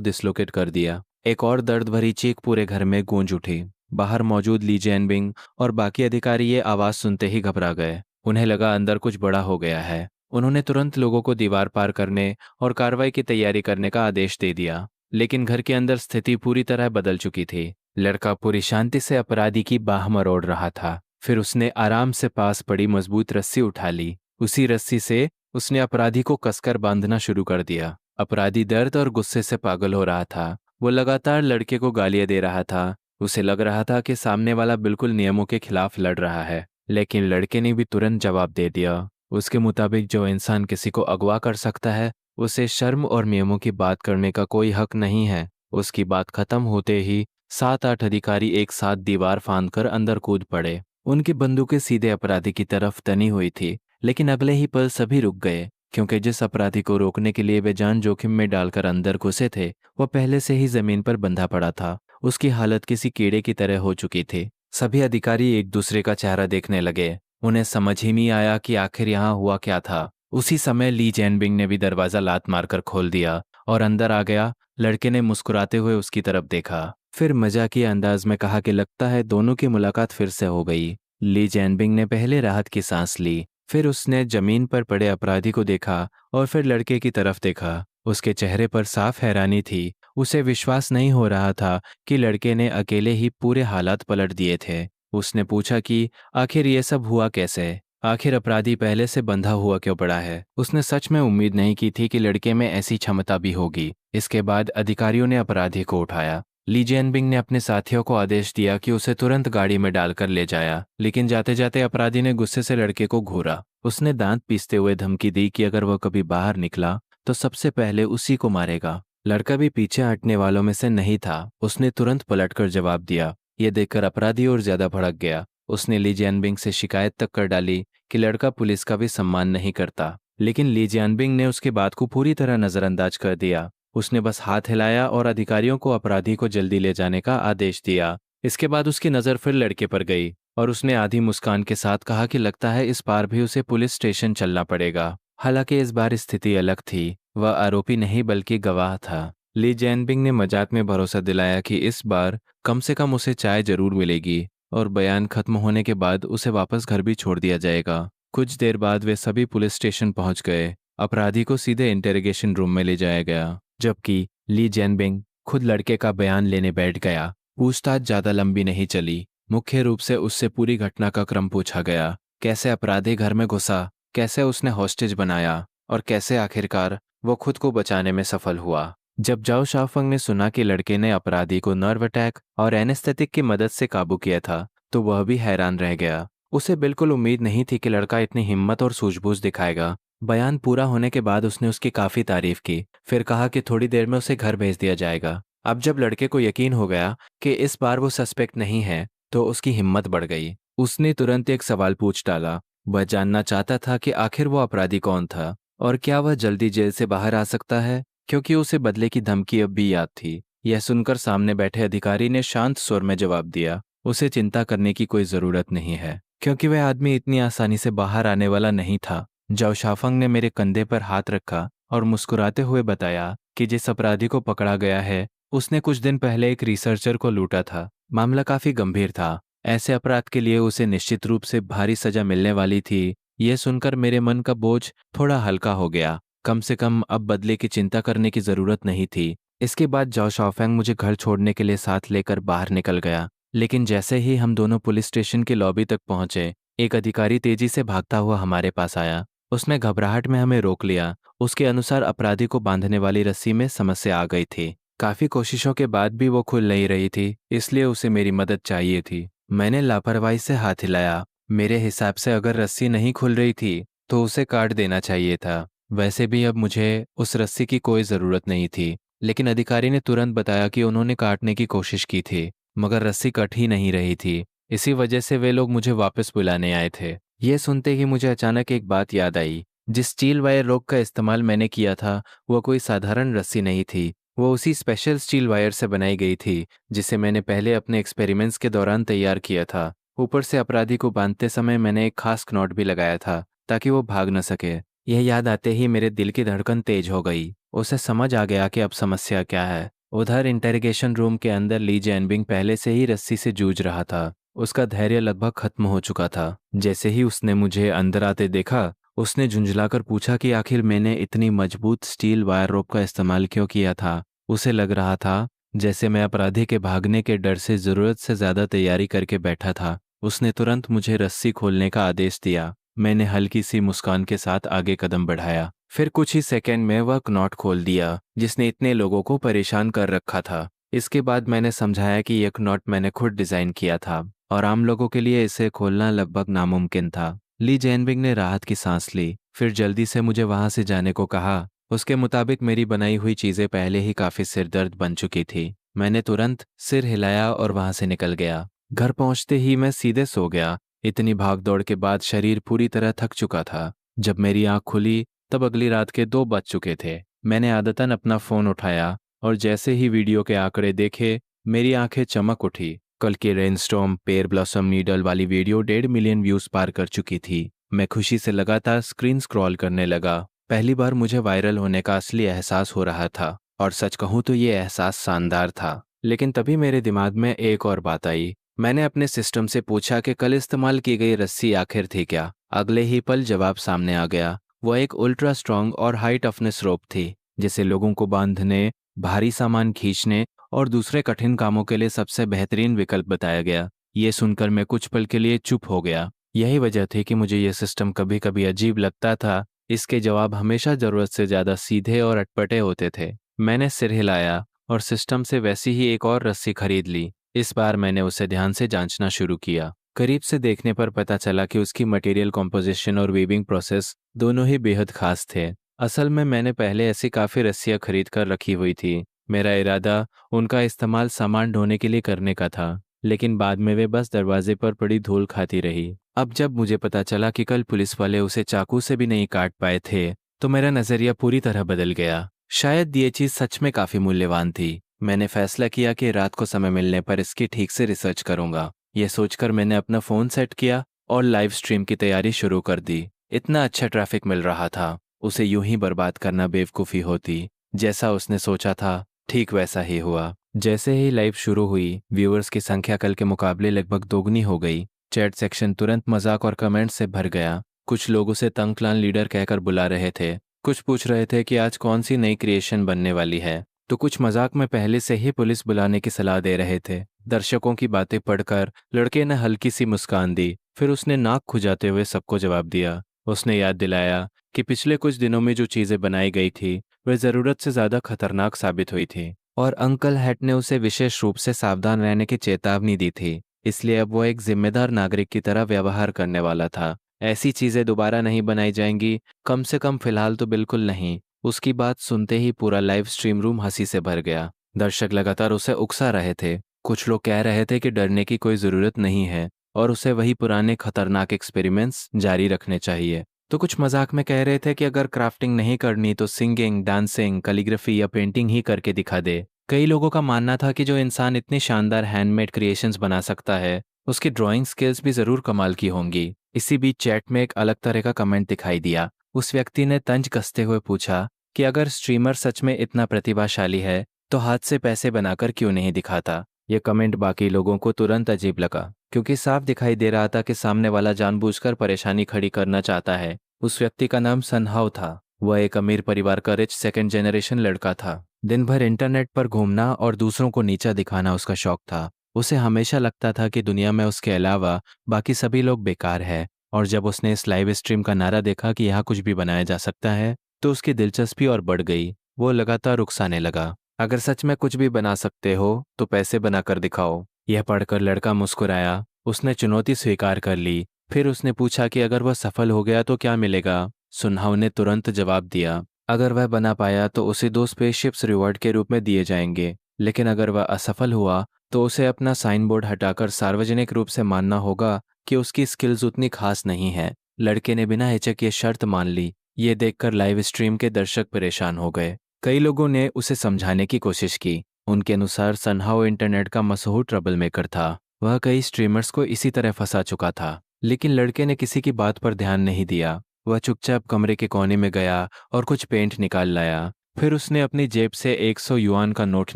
डिसलोकेट कर दिया। एक और दर्द भरी चीख पूरे घर में गूंज उठी। बाहर मौजूद ली जैनबिंग और बाकी अधिकारी ये आवाज सुनते ही घबरा गए। उन्हें लगा अंदर कुछ बड़ा हो गया है। उन्होंने तुरंत लोगों को दीवार पार करने और कार्रवाई की तैयारी करने का आदेश दे दिया। लेकिन घर के अंदर स्थिति पूरी तरह बदल चुकी थी। लड़का पूरी शांति से अपराधी की बाह मरोड़ रहा था। फिर उसने आराम से पास पड़ी मजबूत रस्सी उठा ली। उसी रस्सी से उसने अपराधी को कसकर बांधना शुरू कर दिया। अपराधी दर्द और गुस्से से पागल हो रहा था। वो लगातार लड़के को गालियां दे रहा था। उसे लग रहा था कि सामने वाला बिल्कुल नियमों के खिलाफ लड़ रहा है। लेकिन लड़के ने भी तुरंत जवाब दे दिया। उसके मुताबिक जो इंसान किसी को अगवा कर सकता है, उसे शर्म और नियमों की बात करने का कोई हक नहीं है। उसकी बात खत्म होते ही 7-8 अधिकारी एक साथ दीवार फांदकर अंदर कूद पड़े। उनकी बंदूकें सीधे अपराधी की तरफ तनी हुई थी। लेकिन अगले ही पल सभी रुक गए, क्योंकि जिस अपराधी को रोकने के लिए वे जान जोखिम में डालकर अंदर घुसे थे, वह पहले से ही जमीन पर बंधा पड़ा था। उसकी हालत किसी कीड़े की तरह हो चुकी थी। सभी अधिकारी एक दूसरे का चेहरा देखने लगे। उन्हें समझ ही नहीं आया कि आखिर यहाँ हुआ क्या था। उसी समय ली जैनबिंग ने भी दरवाजा लात मारकर खोल दिया और अंदर आ गया। लड़के ने मुस्कुराते हुए उसकी तरफ देखा, फिर मजाकिया अंदाज में कहा कि लगता है दोनों की मुलाकात फिर से हो गई। ली जैनबिंग ने पहले राहत की सांस ली, फिर उसने जमीन पर पड़े अपराधी को देखा और फिर लड़के की तरफ देखा। उसके चेहरे पर साफ हैरानी थी। उसे विश्वास नहीं हो रहा था कि लड़के ने अकेले ही पूरे हालात पलट दिए थे। उसने पूछा कि आखिर ये सब हुआ कैसे? आखिर अपराधी पहले से बंधा हुआ क्यों पड़ा है? उसने सच में उम्मीद नहीं की थी कि लड़के में ऐसी क्षमता भी होगी। इसके बाद अधिकारियों ने अपराधी को उठाया। ली जैनबिंग ने अपने साथियों को आदेश दिया कि उसे तुरंत गाड़ी में डालकर ले जाया। लेकिन जाते जाते अपराधी ने गुस्से से लड़के को घूरा। उसने दांत पीसते हुए धमकी दी कि अगर वह कभी बाहर निकला तो सबसे पहले उसी को मारेगा। लड़का भी पीछे हटने वालों में से नहीं था। उसने तुरंत पलटकर जवाब दिया। यह देखकर अपराधी और ज्यादा भड़क गया। उसने ली जैनबिंग से शिकायत तक कर डाली कि लड़का पुलिस का भी सम्मान नहीं करता। लेकिन ली जैनबिंग ने उसकी बात को पूरी तरह नजरअंदाज कर दिया। उसने बस हाथ हिलाया और अधिकारियों को अपराधी को जल्दी ले जाने का आदेश दिया। इसके बाद उसकी नज़र फिर लड़के पर गई और उसने आधी मुस्कान के साथ कहा कि लगता है इस बार भी उसे पुलिस स्टेशन चलना पड़ेगा। हालांकि इस बार स्थिति अलग थी। वह आरोपी नहीं बल्कि गवाह था। ली जैनबिंग ने मजाक में भरोसा दिलाया कि इस बार कम से कम उसे चाय जरूर मिलेगी और बयान खत्म होने के बाद उसे वापस घर भी छोड़ दिया जाएगा। कुछ देर बाद वे सभी पुलिस स्टेशन पहुंच गए। अपराधी को सीधे इंटेरोगेशन रूम में ले जाया गया, जबकि ली जैनबिंग खुद लड़के का बयान लेने बैठ गया। पूछताछ ज्यादा लंबी नहीं चली। मुख्य रूप से उससे पूरी घटना का क्रम पूछा गया। कैसे अपराधी घर में घुसा, कैसे उसने हॉस्टेज बनाया और कैसे आखिरकार वो खुद को बचाने में सफल हुआ। जब जाओ शाओफंग ने सुना कि लड़के ने अपराधी को नर्व अटैक और एनेस्थेटिक की मदद से काबू किया था, तो वह भी हैरान रह गया। उसे बिल्कुल उम्मीद नहीं थी कि लड़का इतनी हिम्मत और सूझबूझ दिखाएगा। बयान पूरा होने के बाद उसने उसकी काफी तारीफ की, फिर कहा कि थोड़ी देर में उसे घर भेज दिया जाएगा। अब जब लड़के को यकीन हो गया कि इस बार वो सस्पेक्ट नहीं है, तो उसकी हिम्मत बढ़ गई। उसने तुरंत एक सवाल पूछ डाला। वह जानना चाहता था कि आखिर वो अपराधी कौन था और क्या वह जल्दी जेल से बाहर आ सकता है, क्योंकि उसे बदले की धमकी अब भी याद थी। यह सुनकर सामने बैठे अधिकारी ने शांत स्वर में जवाब दिया, उसे चिंता करने की कोई जरूरत नहीं है, क्योंकि वह आदमी इतनी आसानी से बाहर आने वाला नहीं था। जाओ शाफंग ने मेरे कंधे पर हाथ रखा और मुस्कुराते हुए बताया कि जिस अपराधी को पकड़ा गया है, उसने कुछ दिन पहले एक रिसर्चर को लूटा था। मामला काफी गंभीर था। ऐसे अपराध के लिए उसे निश्चित रूप से भारी सजा मिलने वाली थी। यह सुनकर मेरे मन का बोझ थोड़ा हल्का हो गया। कम से कम अब बदले की चिंता करने की जरूरत नहीं थी। इसके बाद जाओ शाओफेंग मुझे घर छोड़ने के लिए साथ लेकर बाहर निकल गया। लेकिन जैसे ही हम दोनों पुलिस स्टेशन की लॉबी तक पहुंचे, एक अधिकारी तेजी से भागता हुआ हमारे पास आया। उसने घबराहट में हमें रोक लिया। उसके अनुसार अपराधी को बांधने वाली रस्सी में समस्या आ गई थी। काफी कोशिशों के बाद भी वो खुल नहीं रही थी, इसलिए उसे मेरी मदद चाहिए थी। मैंने लापरवाही से हाथ हिलाया। मेरे हिसाब से अगर रस्सी नहीं खुल रही थी तो उसे काट देना चाहिए था। वैसे भी अब मुझे उस रस्सी की कोई ज़रूरत नहीं थी। लेकिन अधिकारी ने तुरंत बताया कि उन्होंने काटने की कोशिश की थी, मगर रस्सी कट ही नहीं रही थी। इसी वजह से वे लोग मुझे वापस बुलाने आए थे। यह सुनते ही मुझे अचानक एक बात याद आई। जिस स्टील वायर रोक का इस्तेमाल मैंने किया था, वह कोई साधारण रस्सी नहीं थी। वो उसी स्पेशल स्टील वायर से बनाई गई थी जिसे मैंने पहले अपने एक्सपेरिमेंट्स के दौरान तैयार किया था। ऊपर से अपराधी को बांधते समय मैंने एक खास नॉट भी लगाया था ताकि वो भाग न सके। यह याद आते ही मेरे दिल की धड़कन तेज हो गई। उसे समझ आ गया कि अब समस्या क्या है। उधर इंटेरोगेशन रूम के अंदर ली जैनबिंग पहले से ही रस्सी से जूझ रहा था। उसका धैर्य लगभग खत्म हो चुका था। जैसे ही उसने मुझे अंदर आते देखा, उसने झुंझलाकर पूछा कि आखिर मैंने इतनी मजबूत स्टील वायर रोप का इस्तेमाल क्यों किया था। उसे लग रहा था जैसे मैं अपराधी के भागने के डर से ज़रूरत से ज़्यादा तैयारी करके बैठा था। उसने तुरंत मुझे रस्सी खोलने का आदेश दिया। मैंने हल्की सी मुस्कान के साथ आगे कदम बढ़ाया। फिर कुछ ही सेकंड में वह नॉट खोल दिया जिसने इतने लोगों को परेशान कर रखा था। इसके बाद मैंने समझाया कि यह नॉट मैंने खुद डिजाइन किया था और आम लोगों के लिए इसे खोलना लगभग नामुमकिन था। ली जैनबिंग ने राहत की सांस ली, फिर जल्दी से मुझे वहां से जाने को कहा। उसके मुताबिक मेरी बनाई हुई चीजें पहले ही काफी सिरदर्द बन चुकी थी। मैंने तुरंत सिर हिलाया और वहां से निकल गया। घर पहुंचते ही मैं सीधे सो गया। इतनी भाग दौड़ के बाद शरीर पूरी तरह थक चुका था। जब मेरी आंख खुली तब अगली रात के 2 बज चुके थे। मैंने आदतन अपना फोन उठाया और जैसे ही वीडियो के आंकड़े देखे, मेरी आंखें चमक उठी। कल की रेनस्टॉर्म पेयर ब्लॉसम नीडल वाली वीडियो 1.5 मिलियन व्यूज पार कर चुकी थी। मैं खुशी से लगातार स्क्रीन स्क्रॉल करने लगा। पहली बार मुझे वायरल होने का असली एहसास हो रहा था और सच कहूं तो ये एहसास शानदार था। लेकिन तभी मेरे दिमाग में एक और बात आई। मैंने अपने सिस्टम से पूछा कि कल इस्तेमाल की गई रस्सी आखिर थी क्या। अगले ही पल जवाब सामने आ गया। वह एक अल्ट्रा स्ट्रॉन्ग और हाई टफनेस रोप थी जिसे लोगों को बांधने, भारी सामान खींचने और दूसरे कठिन कामों के लिए सबसे बेहतरीन विकल्प बताया गया। ये सुनकर मैं कुछ पल के लिए चुप हो गया। यही वजह थी कि मुझे यह सिस्टम कभी कभी अजीब लगता था। इसके जवाब हमेशा जरूरत से ज्यादा सीधे और अटपटे होते थे। मैंने सिर हिलाया और सिस्टम से वैसी ही एक और रस्सी खरीद ली। इस बार मैंने उसे ध्यान से जांचना शुरू किया। करीब से देखने पर पता चला कि उसकी मटेरियल कॉम्पोजिशन और वीविंग प्रोसेस दोनों ही बेहद खास थे। असल में मैंने पहले ऐसी काफ़ी रस्सियां खरीद कर रखी हुई थी। मेरा इरादा उनका इस्तेमाल सामान ढोने के लिए करने का था, लेकिन बाद में वे बस दरवाजे पर पड़ी धूल खाती रही। अब जब मुझे पता चला कि कल पुलिस वाले उसे चाकू से भी नहीं काट पाए थे, तो मेरा नज़रिया पूरी तरह बदल गया। शायद ये चीज़ सच में काफ़ी मूल्यवान थी। मैंने फैसला किया कि रात को समय मिलने पर इसकी ठीक से रिसर्च करूंगा। यह सोचकर मैंने अपना फ़ोन सेट किया और लाइव स्ट्रीम की तैयारी शुरू कर दी। इतना अच्छा ट्रैफिक मिल रहा था, उसे यूं ही बर्बाद करना बेवकूफ़ी होती। जैसा उसने सोचा था ठीक वैसा ही हुआ। जैसे ही लाइव शुरू हुई, व्यूअर्स की संख्या कल के मुकाबले लगभग दोगुनी हो गई। चैट सेक्शन तुरंत मजाक और कमेंट से भर गया। कुछ लोग उसे तंग क्लान लीडर कहकर बुला रहे थे, कुछ पूछ रहे थे कि आज कौन सी नई क्रिएशन बनने वाली है, तो कुछ मजाक में पहले से ही पुलिस बुलाने की सलाह दे रहे थे। दर्शकों की बातें पढ़कर लड़के ने हल्की सी मुस्कान दी, फिर उसने नाक खुजाते हुए सबको जवाब दिया। उसने याद दिलाया कि पिछले कुछ दिनों में जो चीज़ें बनाई गई थी वे ज़रूरत से ज़्यादा खतरनाक साबित हुई थी और अंकल हैट ने उसे विशेष रूप से सावधान रहने की चेतावनी दी थी। इसलिए अब वो एक जिम्मेदार नागरिक की तरह व्यवहार करने वाला था। ऐसी चीज़ें दोबारा नहीं बनाई जाएंगी, कम से कम फिलहाल तो बिल्कुल नहीं। उसकी बात सुनते ही पूरा लाइव स्ट्रीम रूम हंसी से भर गया। दर्शक लगातार उसे उकसा रहे थे। कुछ लोग कह रहे थे कि डरने की कोई ज़रूरत नहीं है और उसे वही पुराने खतरनाक एक्सपेरिमेंट्स जारी रखने चाहिए। तो कुछ मजाक में कह रहे थे कि अगर क्राफ्टिंग नहीं करनी तो सिंगिंग, डांसिंग, कैलीग्राफी या पेंटिंग ही करके दिखा दे। कई लोगों का मानना था कि जो इंसान इतनी शानदार हैंडमेड क्रिएशंस बना सकता है, उसकी ड्राइंग स्किल्स भी ज़रूर कमाल की होंगी। इसी बीच चैट में एक अलग तरह का कमेंट दिखाई दिया। उस व्यक्ति ने तंज कसते हुए पूछा कि अगर स्ट्रीमर सच में इतना प्रतिभाशाली है तो हाथ से पैसे बनाकर क्यों नहीं दिखाता। यह कमेंट बाकी लोगों को तुरंत अजीब लगा, क्योंकि साफ दिखाई दे रहा था कि सामने वाला जानबूझकर परेशानी खड़ी करना चाहता है। उस व्यक्ति का नाम सनहाव था। वह एक अमीर परिवार का रिच सेकंड जनरेशन लड़का था। दिन भर इंटरनेट पर घूमना और दूसरों को नीचा दिखाना उसका शौक था। उसे हमेशा लगता था कि दुनिया में उसके अलावा बाकी सभी लोग बेकार है। और जब उसने इस लाइव स्ट्रीम का नारा देखा कि यहाँ कुछ भी बनाया जा सकता है, तो उसकी दिलचस्पी और बढ़ गई। वो लगातार उकसाने लगा, अगर सच में कुछ भी बना सकते हो तो पैसे बनाकर दिखाओ। यह पढ़कर लड़का मुस्कुराया। उसने चुनौती स्वीकार कर ली। फिर उसने पूछा कि अगर वह सफल हो गया तो क्या मिलेगा। सुनहाव ने तुरंत जवाब दिया, अगर वह बना पाया तो उसे 2 स्पेसशिप्स रिवॉर्ड के रूप में दिए जाएंगे, लेकिन अगर वह असफल हुआ तो उसे अपना साइन बोर्ड हटाकर सार्वजनिक रूप से मानना होगा कि उसकी स्किल्स उतनी खास नहीं है। लड़के ने बिना हिचक ये शर्त मान ली। ये देखकर लाइव स्ट्रीम के दर्शक परेशान हो गए। कई लोगों ने उसे समझाने की कोशिश की। उनके अनुसार सनहाउ इंटरनेट का मशहूर ट्रबल मेकर था। वह कई स्ट्रीमर्स को इसी तरह फंसा चुका था, लेकिन लड़के ने किसी की बात पर ध्यान नहीं दिया। वह चुपचाप कमरे के कोने में गया और कुछ पेंट निकाल लाया। फिर उसने अपनी जेब से 100 युआन का नोट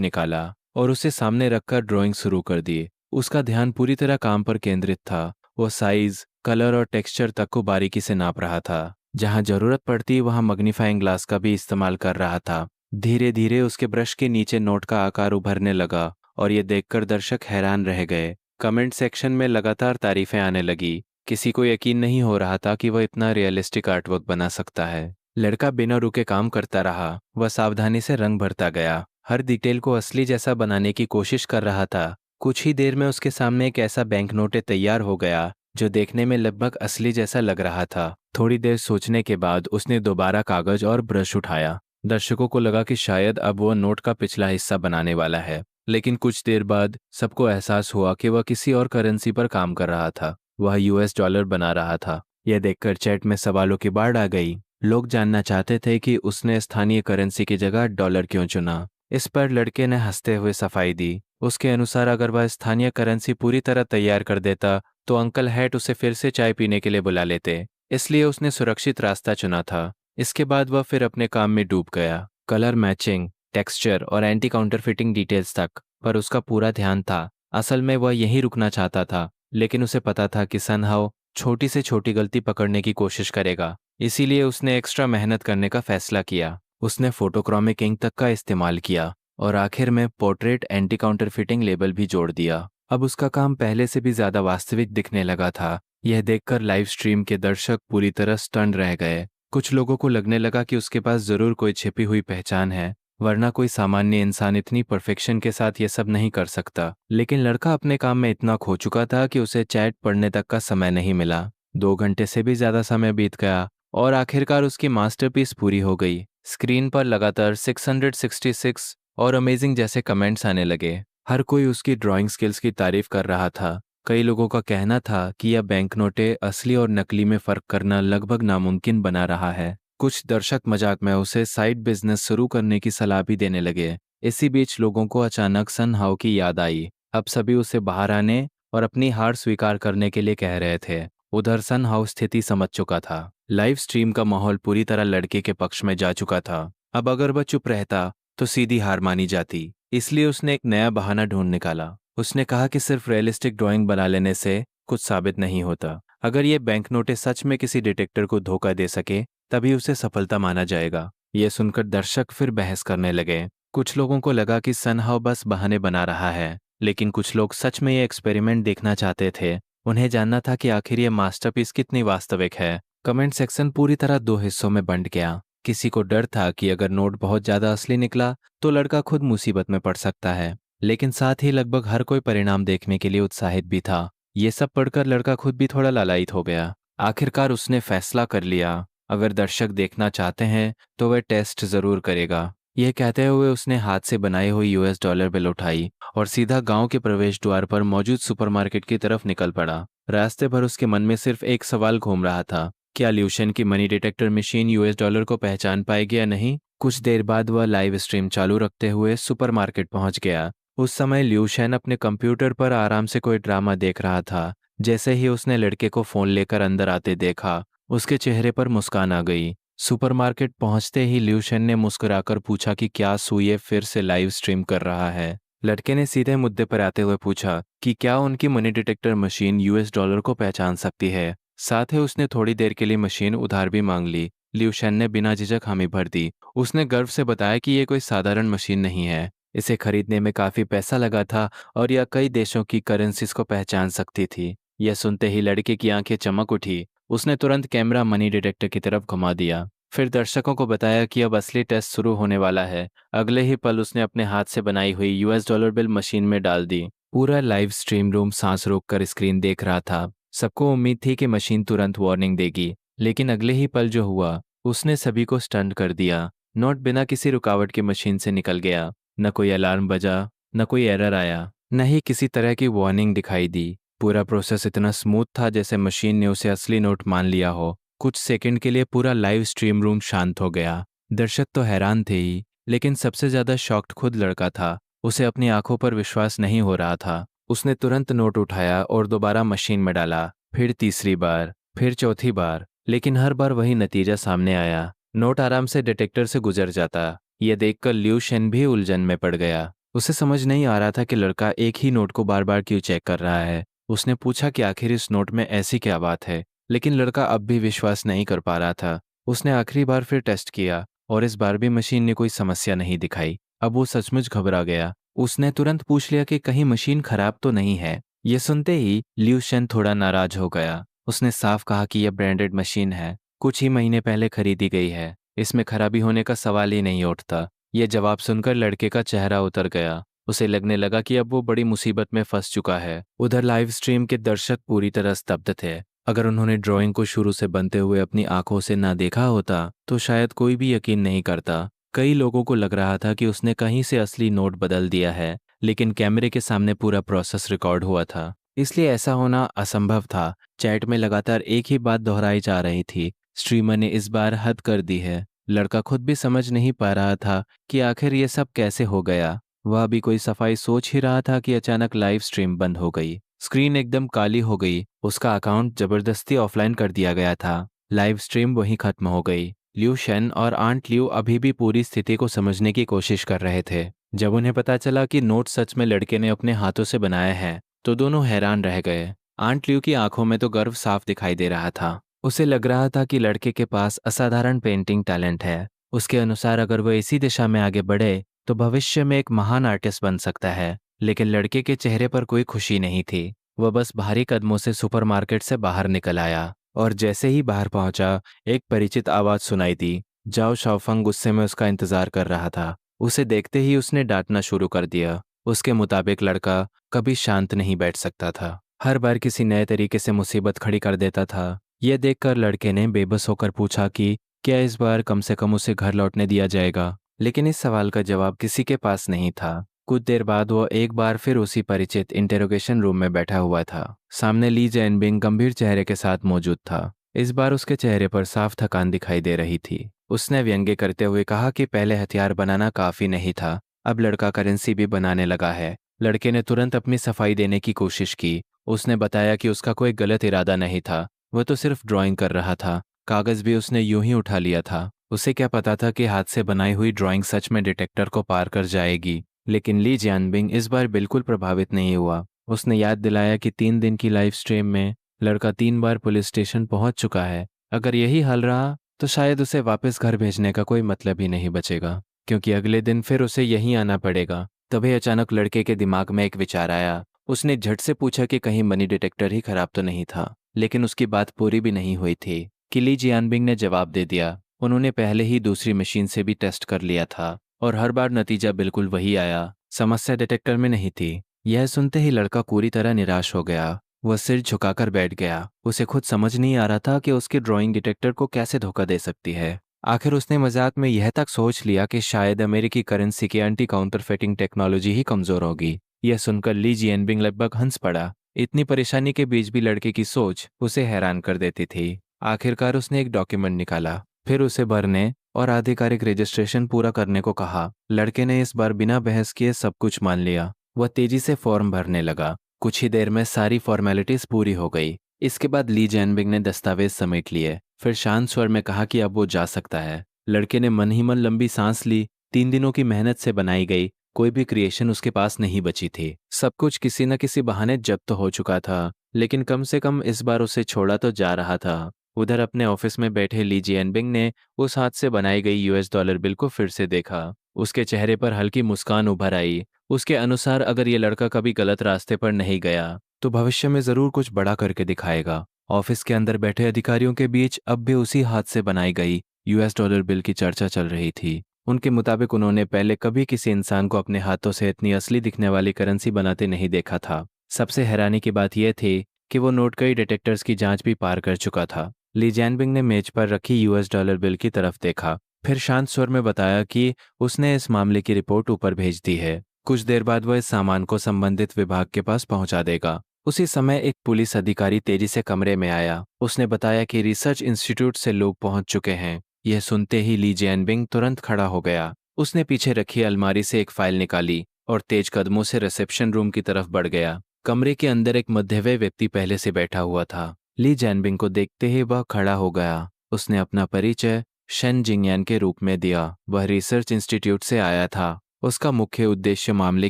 निकाला और उसे सामने रखकर ड्राइंग शुरू कर दी। उसका ध्यान पूरी तरह काम पर केंद्रित था। वो साइज, कलर और टेक्सचर तक को बारीकी से नाप रहा था। जहां जरूरत पड़ती वहां मैग्नीफाइंग ग्लास का भी इस्तेमाल कर रहा था। धीरे धीरे उसके ब्रश के नीचे नोट का आकार उभरने लगा और ये देखकर दर्शक हैरान रह गए। कमेंट सेक्शन में लगातार तारीफें आने लगी। किसी को यकीन नहीं हो रहा था कि वह इतना रियलिस्टिक आर्टवर्क बना सकता है। लड़का बिना रुके काम करता रहा। वह सावधानी से रंग भरता गया, हर डिटेल को असली जैसा बनाने की कोशिश कर रहा था। कुछ ही देर में उसके सामने एक ऐसा बैंक नोट तैयार हो गया जो देखने में लगभग असली जैसा लग रहा था। थोड़ी देर सोचने के बाद उसने दोबारा कागज और ब्रश उठाया। दर्शकों को लगा कि शायद अब वह नोट का पिछला हिस्सा बनाने वाला है, लेकिन कुछ देर बाद सबको एहसास हुआ कि वह किसी और करेंसी पर काम कर रहा था। वह यूएस डॉलर बना रहा था। यह देखकर चैट में सवालों की बाढ़ आ गई। लोग जानना चाहते थे कि उसने स्थानीय करेंसी की जगह डॉलर क्यों चुना। इस पर लड़के ने हंसते हुए सफाई दी। उसके अनुसार अगर वह स्थानीय करेंसी पूरी तरह तैयार कर देता तो अंकल हैट उसे फिर से चाय पीने के लिए बुला लेते, इसलिए उसने सुरक्षित रास्ता चुना था। इसके बाद वह फिर अपने काम में डूब गया, कलर मैचिंग, टेक्सचर और एंटी काउंटरफिटिंग डिटेल्स तक पर उसका पूरा ध्यान था। असल में वह यहीं रुकना चाहता था, लेकिन उसे पता था कि सनहाउ छोटी से छोटी गलती पकड़ने की कोशिश करेगा। इसीलिए उसने एक्स्ट्रा मेहनत करने का फैसला किया। उसने फोटोक्रोमिक इंक तक का इस्तेमाल किया और आखिर में पोर्ट्रेट एंटी काउंटरफिटिंग लेबल भी जोड़ दिया। अब उसका काम पहले से भी ज्यादा वास्तविक दिखने लगा था। यह देखकर लाइव स्ट्रीम के दर्शक पूरी तरह स्टन्ड रह गए। कुछ लोगों को लगने लगा कि उसके पास जरूर कोई छिपी हुई पहचान है, वरना कोई सामान्य इंसान इतनी परफेक्शन के साथ ये सब नहीं कर सकता। लेकिन लड़का अपने काम में इतना खो चुका था कि उसे चैट पढ़ने तक का समय नहीं मिला। 2 घंटे से भी ज्यादा समय बीत गया और आखिरकार उसकी मास्टरपीस पूरी हो गई। स्क्रीन पर लगातार 666 और अमेजिंग जैसे कमेंट्स आने लगे। हर कोई उसकी ड्राइंग स्किल्स की तारीफ कर रहा था। कई लोगों का कहना था कि यह बैंक नोटें असली और नकली में फर्क करना लगभग नामुमकिन बना रहा है। कुछ दर्शक मजाक में उसे साइड बिजनेस शुरू करने की सलाह भी देने लगे। इसी बीच लोगों को अचानक सनहाउ की याद आई। अब सभी उसे बाहर आने और अपनी हार स्वीकार करने के लिए कह रहे थे। उधर सनहाउ स्थिति समझ चुका था। लाइव स्ट्रीम का माहौल पूरी तरह लड़के के पक्ष में जा चुका था। अब अगर वह चुप रहता तो सीधी हार मानी जाती। इसलिए उसने एक नया बहाना ढूंढ निकाला। उसने कहा कि सिर्फ रियलिस्टिक ड्राइंग बना लेने से कुछ साबित नहीं होता। अगर ये बैंक नोटें सच में किसी डिटेक्टर को धोखा दे सके तभी उसे सफलता माना जाएगा। यह सुनकर दर्शक फिर बहस करने लगे। कुछ लोगों को लगा कि सनहाउ बस बहाने बना रहा है, लेकिन कुछ लोग सच में ये एक्सपेरिमेंट देखना चाहते थे। उन्हें जानना था कि आखिर ये मास्टरपीस कितनी वास्तविक है। कमेंट सेक्शन पूरी तरह 2 हिस्सों में बंट गया। किसी को डर था कि अगर नोट बहुत ज्यादा असली निकला तो लड़का खुद मुसीबत में पड़ सकता है, लेकिन साथ ही लगभग हर कोई परिणाम देखने के लिए उत्साहित भी था। ये सब पढ़कर लड़का खुद भी थोड़ा लालायित हो गया। आखिरकार उसने फैसला कर लिया, अगर दर्शक देखना चाहते हैं तो वह टेस्ट जरूर करेगा। यह कहते हुए उसने हाथ से बनाई हुई यूएस डॉलर बिल उठाई और सीधा गांव के प्रवेश द्वार पर मौजूद सुपरमार्केट की तरफ निकल पड़ा। रास्ते भर उसके मन में सिर्फ एक सवाल घूम रहा था, क्या ल्यूशन की money detector machine US dollar को पहचान पाएगी या नहीं। कुछ देर बाद वह लाइव स्ट्रीम चालू रखते हुए सुपरमार्केट पहुंच गया। उस समय ल्यूशन अपने कंप्यूटर पर आराम से कोई ड्रामा देख रहा था। जैसे ही उसने लड़के को फोन लेकर अंदर आते देखा, उसके चेहरे पर मुस्कान आ गई। सुपरमार्केट पहुंचते ही ल्यूशन ने मुस्कुराकर पूछा कि क्या सुये फिर से लाइव स्ट्रीम कर रहा है। लड़के ने सीधे मुद्दे पर आते हुए पूछा कि क्या उनकी money detector machine US dollar को पहचान सकती है। साथ ही उसने थोड़ी देर के लिए मशीन उधार भी मांग ली। ल्यूशन ने बिना झिझक हामी भर दी। उसने गर्व से बताया कि ये कोई साधारण मशीन नहीं है, इसे खरीदने में काफी पैसा लगा था और यह कई देशों की करेंसीज को पहचान सकती थी। यह सुनते ही लड़के की आंखें चमक उठी। उसने तुरंत कैमरा मनी डिटेक्टर की तरफ घुमा दिया, फिर दर्शकों को बताया कि अब असली टेस्ट शुरू होने वाला है। अगले ही पल उसने अपने हाथ से बनाई हुई यूएस डॉलर बिल मशीन में डाल दी। पूरा लाइव स्ट्रीम रूम सांस रोककर स्क्रीन देख रहा था। सबको उम्मीद थी कि मशीन तुरंत वार्निंग देगी, लेकिन अगले ही पल जो हुआ उसने सभी को स्टन कर दिया। नोट बिना किसी रुकावट के मशीन से निकल गया। न कोई अलार्म बजा, न कोई एरर आया, न ही किसी तरह की वार्निंग दिखाई दी। पूरा प्रोसेस इतना स्मूथ था जैसे मशीन ने उसे असली नोट मान लिया हो। कुछ सेकंड के लिए पूरा लाइव स्ट्रीम रूम शांत हो गया। दर्शक तो हैरान थे ही, लेकिन सबसे ज्यादा शॉक्ड खुद लड़का था। उसे अपनी आंखों पर विश्वास नहीं हो रहा था। उसने तुरंत नोट उठाया और दोबारा मशीन में डाला, फिर तीसरी बार, फिर चौथी बार, लेकिन हर बार वही नतीजा सामने आया। नोट आराम से डिटेक्टर से गुजर जाता। यह देखकर लिू शेन भी उलझन में पड़ गया। उसे समझ नहीं आ रहा था कि लड़का एक ही नोट को बार बार क्यों चेक कर रहा है। उसने पूछा कि आखिर इस नोट में ऐसी क्या बात है, लेकिन लड़का अब भी विश्वास नहीं कर पा रहा था। उसने आखिरी बार फिर टेस्ट किया और इस बार भी मशीन ने कोई समस्या नहीं दिखाई। अब वो सचमुच घबरा गया। उसने तुरंत पूछ लिया कि कहीं मशीन खराब तो नहीं है। ये सुनते ही लिू शेन थोड़ा नाराज हो गया। उसने साफ कहा कि यह ब्रांडेड मशीन है, कुछ ही महीने पहले खरीदी गई है, इसमें खराबी होने का सवाल ही नहीं उठता। यह जवाब सुनकर लड़के का चेहरा उतर गया। उसे लगने लगा कि अब वो बड़ी मुसीबत में फंस चुका है। उधर लाइव स्ट्रीम के दर्शक पूरी तरह स्तब्ध थे। अगर उन्होंने ड्राइंग को शुरू से बनते हुए अपनी आंखों से ना देखा होता तो शायद कोई भी यकीन नहीं करता। कई लोगों को लग रहा था कि उसने कहीं से असली नोट बदल दिया है, लेकिन कैमरे के सामने पूरा प्रोसेस रिकॉर्ड हुआ था, इसलिए ऐसा होना असंभव था। चैट में लगातार एक ही बात दोहराई जा रही थी, स्ट्रीमर ने इस बार हद कर दी है। लड़का खुद भी समझ नहीं पा रहा था कि आखिर ये सब कैसे हो गया। वह भी कोई सफाई सोच ही रहा था कि अचानक लाइव स्ट्रीम बंद हो गई। स्क्रीन एकदम काली हो गई। उसका अकाउंट जबरदस्ती ऑफलाइन कर दिया गया था। लाइव स्ट्रीम वहीं खत्म हो गई। लिू शेन और आंट लिू अभी भी पूरी स्थिति को समझने की कोशिश कर रहे थे। जब उन्हें पता चला कि नोट सच में लड़के ने अपने हाथों से बनाया है तो दोनों हैरान रह गए। आंट लिू की आंखों में तो गर्व साफ दिखाई दे रहा था। उसे लग रहा था कि लड़के के पास असाधारण पेंटिंग टैलेंट है। उसके अनुसार अगर वह इसी दिशा में आगे बढ़े तो भविष्य में एक महान आर्टिस्ट बन सकता है। लेकिन लड़के के चेहरे पर कोई खुशी नहीं थी। वह बस भारी कदमों से सुपरमार्केट से बाहर निकल आया और जैसे ही बाहर पहुंचा एक परिचित आवाज सुनाई दी। जाओ शाओफंग गुस्से में उसका इंतजार कर रहा था। उसे देखते ही उसने डांटना शुरू कर दिया। उसके मुताबिक लड़का कभी शांत नहीं बैठ सकता था, हर बार किसी नए तरीके से मुसीबत खड़ी कर देता था। यह देखकर लड़के ने बेबस होकर पूछा कि क्या इस बार कम से कम उसे घर लौटने दिया जाएगा, लेकिन इस सवाल का जवाब किसी के पास नहीं था। कुछ देर बाद वो एक बार फिर उसी परिचित इंटेरोगेशन रूम में बैठा हुआ था। सामने ली जैनबिंग गंभीर चेहरे के साथ मौजूद था। इस बार उसके चेहरे पर साफ थकान दिखाई दे रही थी। उसने व्यंग्य करते हुए कहा कि पहले हथियार बनाना काफी नहीं था, अब लड़का करेंसी भी बनाने लगा है। लड़के ने तुरंत अपनी सफाई देने की कोशिश की। उसने बताया कि उसका कोई गलत इरादा नहीं था, वह तो सिर्फ ड्राइंग कर रहा था। कागज भी उसने यूं ही उठा लिया था। उसे क्या पता था कि हाथ से बनाई हुई ड्राइंग सच में डिटेक्टर को पार कर जाएगी। लेकिन ली जियानबिंग इस बार बिल्कुल प्रभावित नहीं हुआ। उसने याद दिलाया कि 3 दिन की लाइव स्ट्रीम में लड़का 3 बार पुलिस स्टेशन पहुंच चुका है। अगर यही हाल रहा तो शायद उसे वापस घर भेजने का कोई मतलब ही नहीं बचेगा, क्योंकि अगले दिन फिर उसे यहीं आना पड़ेगा। तभी अचानक लड़के के दिमाग में एक विचार आया। उसने झट से पूछा कि कहीं मनी डिटेक्टर ही खराब तो नहीं था, लेकिन उसकी बात पूरी भी नहीं हुई थी कि ली जियानबिंग ने जवाब दे दिया। उन्होंने पहले ही दूसरी मशीन से भी टेस्ट कर लिया था और हर बार नतीजा बिल्कुल वही आया, समस्या डिटेक्टर में नहीं थी। यह सुनते ही लड़का पूरी तरह निराश हो गया। वह सिर झुकाकर बैठ गया। उसे खुद समझ नहीं आ रहा था कि उसकी ड्राइंग डिटेक्टर को कैसे धोखा दे सकती है। आखिर उसने मजाक में यह तक सोच लिया कि शायद अमेरिकी करेंसी की एंटी काउंटरफेटिंग टेक्नोलॉजी ही कमजोर होगी। यह सुनकर ली जियनबिंग लगभग हंस पड़ा। इतनी परेशानी के बीच भी लड़के की सोच उसे हैरान कर देती थी। आखिरकार उसने एक डॉक्यूमेंट निकाला, फिर उसे भरने और आधिकारिक रजिस्ट्रेशन पूरा करने को कहा। लड़के ने इस बार बिना बहस किए सब कुछ मान लिया। वह तेजी से फॉर्म भरने लगा। कुछ ही देर में सारी फॉर्मेलिटीज पूरी हो गई। इसके बाद ली जैनबिंग ने दस्तावेज समेट लिए, फिर शांत स्वर में कहा कि अब वो जा सकता है। लड़के ने मन ही मन लंबी सांस ली। 3 दिनों की मेहनत से बनाई गई कोई भी क्रिएशन उसके पास नहीं बची थी। सब कुछ किसी न किसी बहाने जब्त हो चुका था, लेकिन कम से कम इस बार उसे छोड़ा तो जा रहा था। उधर अपने ऑफिस में बैठे ली जियनबिंग ने उस हाथ से बनाई गई US$ बिल को फिर से देखा। उसके चेहरे पर हल्की मुस्कान उभर आई। उसके अनुसार अगर ये लड़का कभी गलत रास्ते पर नहीं गया तो भविष्य में जरूर कुछ बड़ा करके दिखाएगा। ऑफिस के अंदर बैठे अधिकारियों के बीच अब भी उसी हाथ से बनाई गई US$ बिल की चर्चा चल रही थी। उनके मुताबिक उन्होंने पहले कभी किसी इंसान को अपने हाथों से इतनी असली दिखने वाली करेंसी बनाते नहीं देखा था। सबसे हैरानी की बात यह थी कि वो नोट कई डिटेक्टर्स की जांच भी पार कर चुका था। ली जैनबिंग ने मेज पर रखी US$ बिल की तरफ देखा, फिर शांत स्वर में बताया कि उसने इस मामले की रिपोर्ट ऊपर भेज दी है। कुछ देर बाद वह इस सामान को संबंधित विभाग के पास पहुंचा देगा। उसी समय एक पुलिस अधिकारी तेजी से कमरे में आया। उसने बताया कि रिसर्च इंस्टीट्यूट से लोग पहुंच चुके हैं। यह सुनते ही ली जैनबिंग तुरंत खड़ा हो गया। उसने पीछे रखी अलमारी से एक फाइल निकाली और तेज कदमों से रिसेप्शन रूम की तरफ बढ़ गया। कमरे के अंदर एक मध्यवय व्यक्ति पहले से बैठा हुआ था। ली जैनबिंग को देखते ही वह खड़ा हो गया। उसने अपना परिचय शेन जिंगयान के रूप में दिया। वह रिसर्च इंस्टीट्यूट से आया था। उसका मुख्य उद्देश्य मामले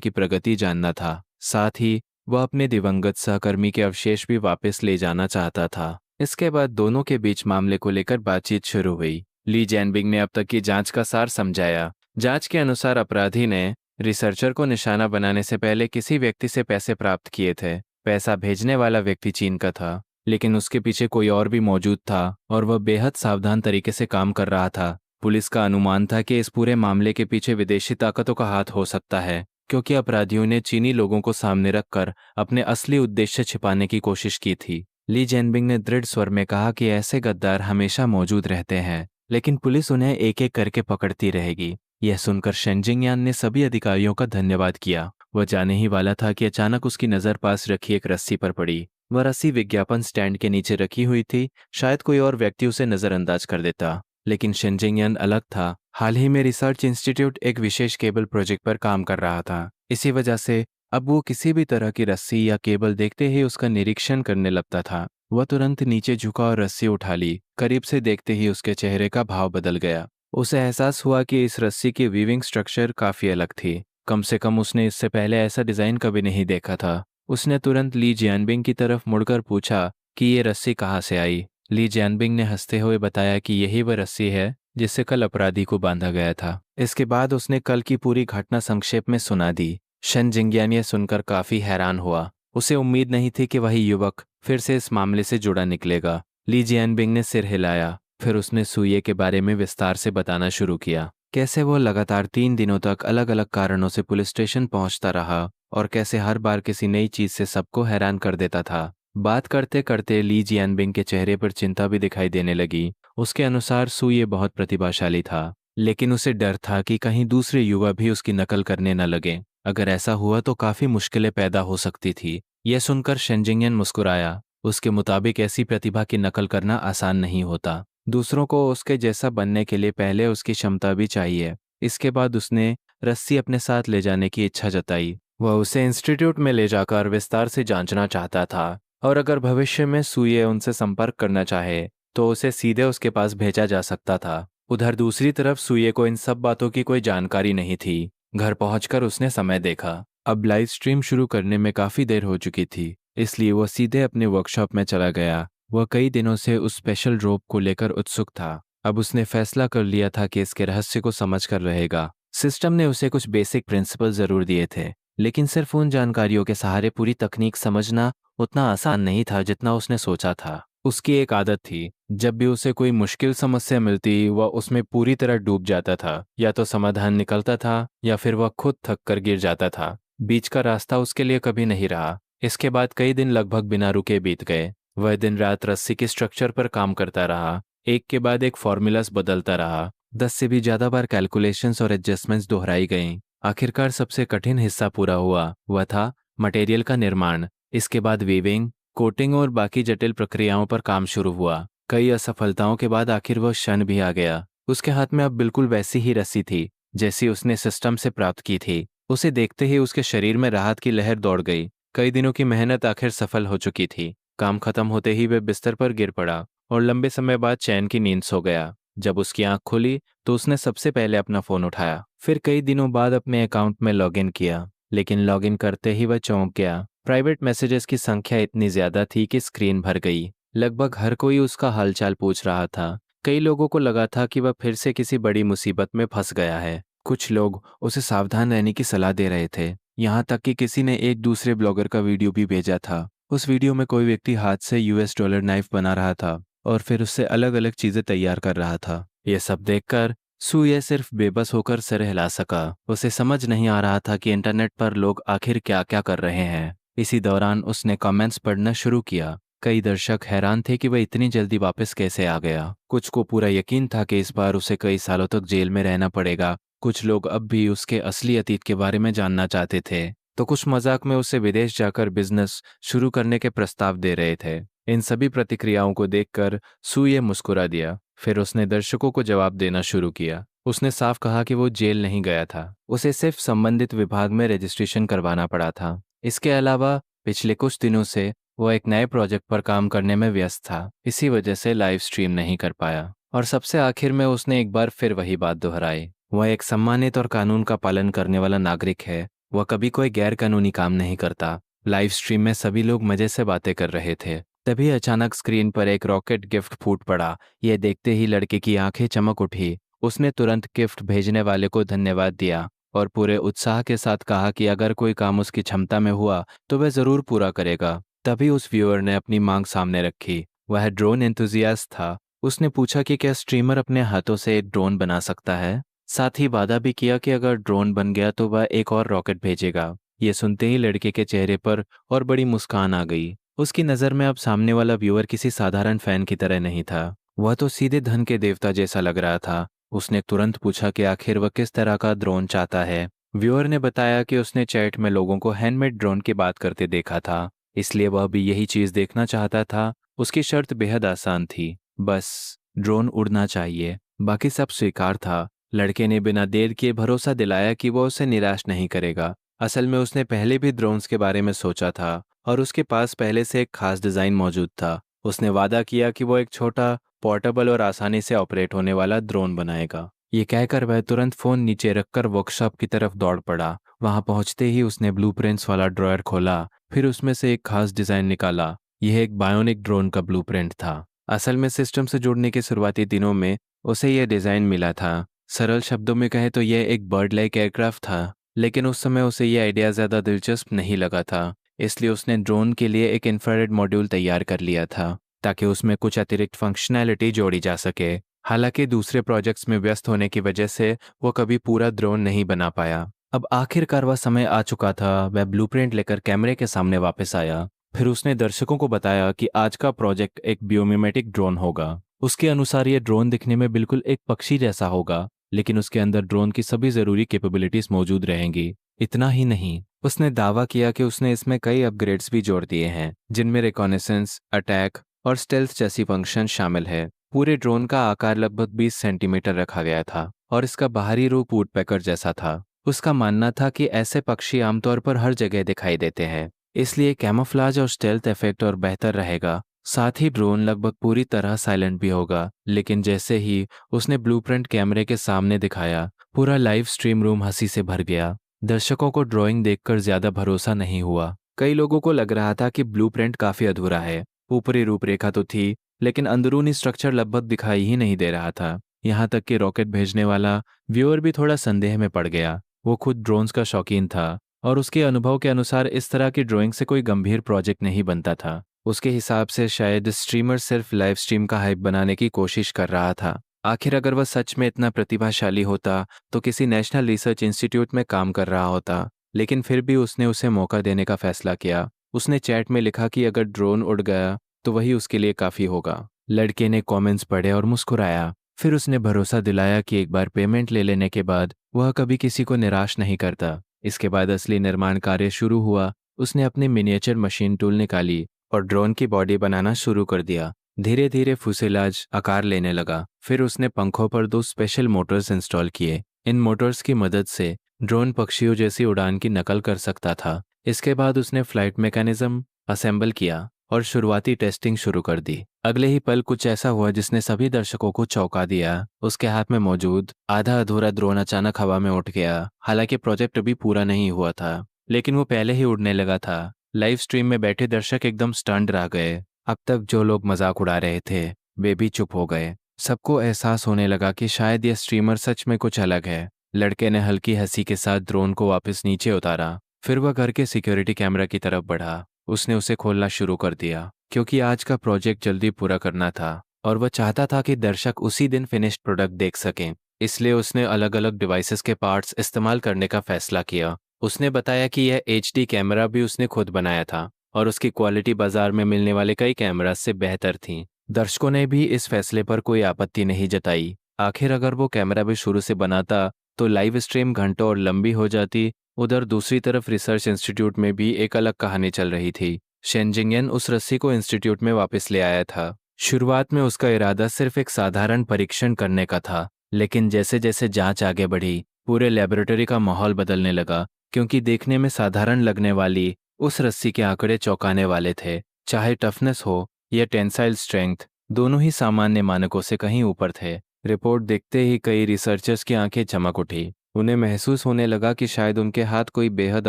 की प्रगति जानना था। साथ ही वह अपने दिवंगत सहकर्मी के अवशेष भी वापस ले जाना चाहता था। इसके बाद दोनों के बीच मामले को लेकर बातचीत शुरू हुई। ली जैनबिंग ने अब तक की जांच का सार समझाया। जांच के अनुसार अपराधी ने रिसर्चर को निशाना बनाने से पहले किसी व्यक्ति से पैसे प्राप्त किए थे। पैसा भेजने वाला व्यक्ति चीन का था, लेकिन उसके पीछे कोई और भी मौजूद था और वह बेहद सावधान तरीके से काम कर रहा था। पुलिस का अनुमान था कि इस पूरे मामले के पीछे विदेशी ताकतों का हाथ हो सकता है, क्योंकि अपराधियों ने चीनी लोगों को सामने रखकर अपने असली उद्देश्य छिपाने की कोशिश की थी। ली जैनबिंग ने दृढ़ स्वर में कहा कि ऐसे गद्दार हमेशा मौजूद रहते हैं, लेकिन पुलिस उन्हें एक एक करके पकड़ती रहेगी। यह सुनकर शेन जिंगयान ने सभी अधिकारियों का धन्यवाद किया। वह जाने ही वाला था कि अचानक उसकी नज़र पास रखी एक रस्सी पर पड़ी। वह रस्सी विज्ञापन स्टैंड के नीचे रखी हुई थी। शायद कोई और व्यक्ति उसे नज़रअंदाज कर देता, लेकिन शेन जिंगयान अलग था। हाल ही में रिसर्च इंस्टीट्यूट एक विशेष केबल प्रोजेक्ट पर काम कर रहा था। इसी वजह से अब वो किसी भी तरह की रस्सी या केबल देखते ही उसका निरीक्षण करने लगता था। वह तुरंत नीचे झुका और रस्सी उठा ली। करीब से देखते ही उसके चेहरे का भाव बदल गया। उसे एहसास हुआ कि इस रस्सी की वीविंग स्ट्रक्चर काफ़ी अलग थी। कम से कम उसने इससे पहले ऐसा डिज़ाइन कभी नहीं देखा था। उसने तुरंत ली जियानबिंग की तरफ मुड़कर पूछा कि ये रस्सी कहाँ से आई। ली जियानबिंग ने हंसते हुए बताया कि यही वह रस्सी है जिससे कल अपराधी को बांधा गया था। इसके बाद उसने कल की पूरी घटना संक्षेप में सुना दी। शेन जिंगयान यह सुनकर काफ़ी हैरान हुआ। उसे उम्मीद नहीं थी कि वही युवक फिर से इस मामले से जुड़ा निकलेगा। ली जियानबिंग ने सिर हिलाया। फिर उसने सुये के बारे में विस्तार से बताना शुरू किया। कैसे वो लगातार 3 दिनों तक अलग अलग कारणों से पुलिस स्टेशन पहुंचता रहा और कैसे हर बार किसी नई चीज से सबको हैरान कर देता था। बात करते करते ली जियानबिंग के चेहरे पर चिंता भी दिखाई देने लगी। उसके अनुसार सुये बहुत प्रतिभाशाली था, लेकिन उसे डर था कि कहीं दूसरे युवा भी उसकी नकल करने न लगे। अगर ऐसा हुआ तो काफी मुश्किलें पैदा हो सकती थी। यह सुनकर शेन जिंगयान मुस्कुराया। उसके मुताबिक ऐसी प्रतिभा की नकल करना आसान नहीं होता। दूसरों को उसके जैसा बनने के लिए पहले उसकी क्षमता भी चाहिए। इसके बाद उसने रस्सी अपने साथ ले जाने की इच्छा जताई। वह उसे इंस्टीट्यूट में ले जाकर विस्तार से जांचना चाहता था, और अगर भविष्य में सुये उनसे संपर्क करना चाहे तो उसे सीधे उसके पास भेजा जा सकता था। उधर दूसरी तरफ सुये को इन सब बातों की कोई जानकारी नहीं थी। घर पहुंचकर उसने समय देखा। अब लाइव स्ट्रीम शुरू करने में काफ़ी देर हो चुकी थी, इसलिए वह सीधे अपने वर्कशॉप में चला गया। वह कई दिनों से उस स्पेशल रोप को लेकर उत्सुक था। अब उसने फैसला कर लिया था कि इसके रहस्य को समझकर रहेगा। सिस्टम ने उसे कुछ बेसिक प्रिंसिपल जरूर दिए थे, लेकिन सिर्फ उन जानकारियों के सहारे पूरी तकनीक समझना उतना आसान नहीं था जितना उसने सोचा था। उसकी एक आदत थी, जब भी उसे कोई मुश्किल समस्या मिलती वह उसमें पूरी तरह डूब जाता था। या तो समाधान निकलता था या फिर वह खुद थक कर गिर जाता था। बीच का रास्ता उसके लिए कभी नहीं रहा। इसके बाद कई दिन लगभग बिना रुके बीत गए। वह दिन रात रस्सी के स्ट्रक्चर पर काम करता रहा। एक के बाद एक फॉर्मूलास बदलता रहा। 10 से भी ज्यादा बार कैलकुलेशंस और एडजस्टमेंट्स दोहराई गईं। आखिरकार सबसे कठिन हिस्सा पूरा हुआ। वह था मटेरियल का निर्माण। इसके बाद वीविंग, कोटिंग और बाकी जटिल प्रक्रियाओं पर काम शुरू हुआ। कई असफलताओं के बाद आखिर वह क्षण भी आ गया। उसके हाथ में अब बिल्कुल वैसी ही रस्सी थी जैसी उसने सिस्टम से प्राप्त की थी। उसे देखते ही उसके शरीर में राहत की लहर दौड़ गई। कई दिनों की मेहनत आखिर सफल हो चुकी थी। काम खत्म होते ही वह बिस्तर पर गिर पड़ा और लंबे समय बाद चैन की नींद सो गया। जब उसकी आंख खुली तो उसने सबसे पहले अपना फोन उठाया। फिर कई दिनों बाद अपने अकाउंट में लॉगिन किया, लेकिन लॉगिन करते ही वह चौंक गया। प्राइवेट मैसेजेस की संख्या इतनी ज्यादा थी कि स्क्रीन भर गई। लगभग हर कोई उसका हालचाल पूछ रहा था। कई लोगों को लगा था कि वह फिर से किसी बड़ी मुसीबत में फंस गया है। कुछ लोग उसे सावधान रहने की सलाह दे रहे थे। यहाँ तक कि किसी ने एक दूसरे ब्लॉगर का वीडियो भी भेजा था। उस वीडियो में कोई व्यक्ति हाथ से $US नाइफ बना रहा था और फिर उससे अलग अलग चीजें तैयार कर रहा था। यह सब देखकर सुये सिर्फ बेबस होकर सिर हिला सका। उसे समझ नहीं आ रहा था कि इंटरनेट पर लोग आखिर क्या क्या कर रहे हैं। इसी दौरान उसने कमेंट्स पढ़ना शुरू किया। कई दर्शक हैरान थे कि वह इतनी जल्दी वापस कैसे आ गया। कुछ को पूरा यकीन था कि इस बार उसे कई सालों तक जेल में रहना पड़ेगा। कुछ लोग अब भी उसके असली अतीत के बारे में जानना चाहते थे, तो कुछ मजाक में उसे विदेश जाकर बिजनेस शुरू करने के प्रस्ताव दे रहे थे। इन सभी प्रतिक्रियाओं को देखकर सुये मुस्कुरा दिया। फिर उसने दर्शकों को जवाब देना शुरू किया। उसने साफ कहा कि वो जेल नहीं गया था, उसे सिर्फ संबंधित विभाग में रजिस्ट्रेशन करवाना पड़ा था। इसके अलावा पिछले कुछ दिनों से वो एक नए प्रोजेक्ट पर काम करने में व्यस्त था, इसी वजह से लाइव स्ट्रीम नहीं कर पाया। और सबसे आखिर में उसने एक बार फिर वही बात दोहराई। वह एक सम्मानित और कानून का पालन करने वाला नागरिक है। वह कभी कोई गैर कानूनी काम नहीं करता। लाइव स्ट्रीम में सभी लोग मजे से बातें कर रहे थे। तभी अचानक स्क्रीन पर एक रॉकेट गिफ्ट फूट पड़ा। यह देखते ही लड़के की आंखें चमक उठी। उसने तुरंत गिफ्ट भेजने वाले को धन्यवाद दिया और पूरे उत्साह के साथ कहा कि अगर कोई काम उसकी क्षमता में हुआ तो वह जरूर पूरा करेगा। तभी उस व्यूअर ने अपनी मांग सामने रखी। वह ड्रोन एंथुजियास्ट था। उसने पूछा कि क्या स्ट्रीमर अपने हाथों से एक ड्रोन बना सकता है। साथ ही वादा भी किया कि अगर ड्रोन बन गया तो वह एक और रॉकेट भेजेगा। ये सुनते ही लड़के के चेहरे पर और बड़ी मुस्कान आ गई। उसकी नज़र में अब सामने वाला व्यूअर किसी साधारण फैन की तरह नहीं था। वह तो सीधे धन के देवता जैसा लग रहा था। उसने तुरंत पूछा कि आखिर वह किस तरह का ड्रोन चाहता है। व्यूअर ने बताया कि उसने चैट में लोगों को हैंडमेड ड्रोन की बात करते देखा था, इसलिए वह भी यही चीज़ देखना चाहता था। उसकी शर्त बेहद आसान थी, बस ड्रोन उड़ना चाहिए, बाकी सब स्वीकार था। लड़के ने बिना देर किए भरोसा दिलाया कि वो उसे निराश नहीं करेगा। असल में उसने पहले भी ड्रोन्स के बारे में सोचा था और उसके पास पहले से एक खास डिज़ाइन मौजूद था। उसने वादा किया कि वो एक छोटा, पोर्टेबल और आसानी से ऑपरेट होने वाला ड्रोन बनाएगा। ये कहकर वह तुरंत फ़ोन नीचे रखकर वर्कशॉप की तरफ दौड़ पड़ा। वहां पहुंचते ही उसने ब्लूप्रिंट्स वाला ड्रॉयर खोला, फिर उसमें से एक खास डिज़ाइन निकाला। यह एक बायोनिक ड्रोन का ब्लूप्रिंट था। असल में सिस्टम से जुड़ने के शुरुआती दिनों में उसे यह डिज़ाइन मिला था। सरल शब्दों में कहें तो यह एक बर्ड लाइक एयरक्राफ्ट था, लेकिन उस समय उसे यह आइडिया ज़्यादा दिलचस्प नहीं लगा था। इसलिए उसने ड्रोन के लिए एक इंफ्रारेड मॉड्यूल तैयार कर लिया था ताकि उसमें कुछ अतिरिक्त फंक्शनैलिटी जोड़ी जा सके। हालांकि दूसरे प्रोजेक्ट्स में व्यस्त होने की वजह से वो कभी पूरा ड्रोन नहीं बना पाया। अब आखिरकार वह समय आ चुका था। वह ब्लूप्रिंट लेकर कैमरे के सामने वापस आया। फिर उसने दर्शकों को बताया कि आज का प्रोजेक्ट एक बियोमिमेटिक ड्रोन होगा। उसके अनुसार ये ड्रोन दिखने में बिल्कुल एक पक्षी जैसा होगा, लेकिन उसके अंदर ड्रोन की सभी जरूरी कैपेबिलिटीज मौजूद रहेंगी। इतना ही नहीं, उसने दावा किया कि उसने इसमें कई अपग्रेड्स भी जोड़ दिए हैं, जिनमें रिकॉनेसेंस, अटैक और स्टेल्थ जैसी फंक्शन शामिल है। पूरे ड्रोन का आकार लगभग 20 सेंटीमीटर रखा गया था और इसका बाहरी रूप वुडपेकर जैसा था। उसका मानना था कि ऐसे पक्षी आमतौर पर हर जगह दिखाई देते हैं, इसलिए कैमोफ्लाज और स्टेल्थ इफेक्ट और बेहतर रहेगा। साथ ही ड्रोन लगभग पूरी तरह साइलेंट भी होगा। लेकिन जैसे ही उसने ब्लूप्रिंट कैमरे के सामने दिखाया, पूरा लाइव स्ट्रीम रूम हंसी से भर गया। दर्शकों को ड्राइंग देखकर ज्यादा भरोसा नहीं हुआ। कई लोगों को लग रहा था कि ब्लूप्रिंट काफी अधूरा है। ऊपरी रूपरेखा तो थी, लेकिन अंदरूनी स्ट्रक्चर लगभग दिखाई ही नहीं दे रहा था। यहाँ तक कि रॉकेट भेजने वाला व्यूअर भी थोड़ा संदेह में पड़ गया। वो खुद ड्रोन्स का शौकीन था और उसके अनुभव के अनुसार इस तरह की ड्राइंग से कोई गंभीर प्रोजेक्ट नहीं बनता था। उसके हिसाब से शायद स्ट्रीमर सिर्फ लाइव स्ट्रीम का हाइप बनाने की कोशिश कर रहा था। आखिर अगर वह सच में इतना प्रतिभाशाली होता तो किसी नेशनल रिसर्च इंस्टीट्यूट में काम कर रहा होता। लेकिन फिर भी उसने उसे मौका देने का फैसला किया। उसने चैट में लिखा कि अगर ड्रोन उड़ गया तो वही उसके लिए काफ़ी होगा। लड़के ने कमेंट्स पढ़े और मुस्कुराया। फिर उसने भरोसा दिलाया कि एक बार पेमेंट ले लेने के बाद वह कभी किसी को निराश नहीं करता। इसके बाद असली निर्माण कार्य शुरू हुआ। उसने अपनी मिनिएचर मशीन टूल निकाली और ड्रोन की बॉडी बनाना शुरू कर दिया। धीरे धीरे फुसेलाज आकार लेने लगा। फिर उसने पंखों पर 2 स्पेशल मोटर्स इंस्टॉल किए। इन मोटर्स की मदद से ड्रोन पक्षियों जैसी उड़ान की नकल कर सकता था। इसके बाद उसने फ्लाइट मैकेनिज्म असेंबल किया और शुरुआती टेस्टिंग शुरू कर दी। अगले ही पल कुछ ऐसा हुआ जिसने सभी दर्शकों को चौंका दिया। उसके हाथ में मौजूद आधा अधूरा ड्रोन अचानक हवा में उठ गया। हालांकि प्रोजेक्ट अभी पूरा नहीं हुआ था, लेकिन वो पहले ही उड़ने लगा था। लाइव स्ट्रीम में बैठे दर्शक एकदम स्टन्ड रह गए। अब तक जो लोग मजाक उड़ा रहे थे वे भी चुप हो गए। सबको एहसास होने लगा कि शायद यह स्ट्रीमर सच में कुछ अलग है। लड़के ने हल्की हंसी के साथ ड्रोन को वापस नीचे उतारा। फिर वह घर के सिक्योरिटी कैमरा की तरफ बढ़ा। उसने उसे खोलना शुरू कर दिया, क्योंकि आज का प्रोजेक्ट जल्दी पूरा करना था और वह चाहता था कि दर्शक उसी दिन फिनिश्ड प्रोडक्ट देख सकें। इसलिए उसने अलग अलग डिवाइसेस के पार्ट्स इस्तेमाल करने का फैसला किया। उसने बताया कि यह HD कैमरा भी उसने खुद बनाया था और उसकी क्वालिटी बाजार में मिलने वाले कई कैमरा से बेहतर थी। दर्शकों ने भी इस फैसले पर कोई आपत्ति नहीं जताई। आखिर अगर वो कैमरा भी शुरू से बनाता तो लाइव स्ट्रीम घंटों और लंबी हो जाती। उधर दूसरी तरफ रिसर्च इंस्टीट्यूट में भी एक अलग कहानी चल रही थी। शेनजिंगन उस रस्सी को इंस्टीट्यूट में वापस ले आया था। शुरुआत में उसका इरादा सिर्फ एक साधारण परीक्षण करने का था, लेकिन जैसे जैसे जांच आगे बढ़ी, पूरे लेबोरेटरी का माहौल बदलने लगा। क्योंकि देखने में साधारण लगने वाली उस रस्सी के आंकड़े चौंकाने वाले थे। चाहे टफनेस हो या टेंसाइल स्ट्रेंथ, दोनों ही सामान्य मानकों से कहीं ऊपर थे। रिपोर्ट देखते ही कई रिसर्चर्स की आंखें चमक उठी। उन्हें महसूस होने लगा कि शायद उनके हाथ कोई बेहद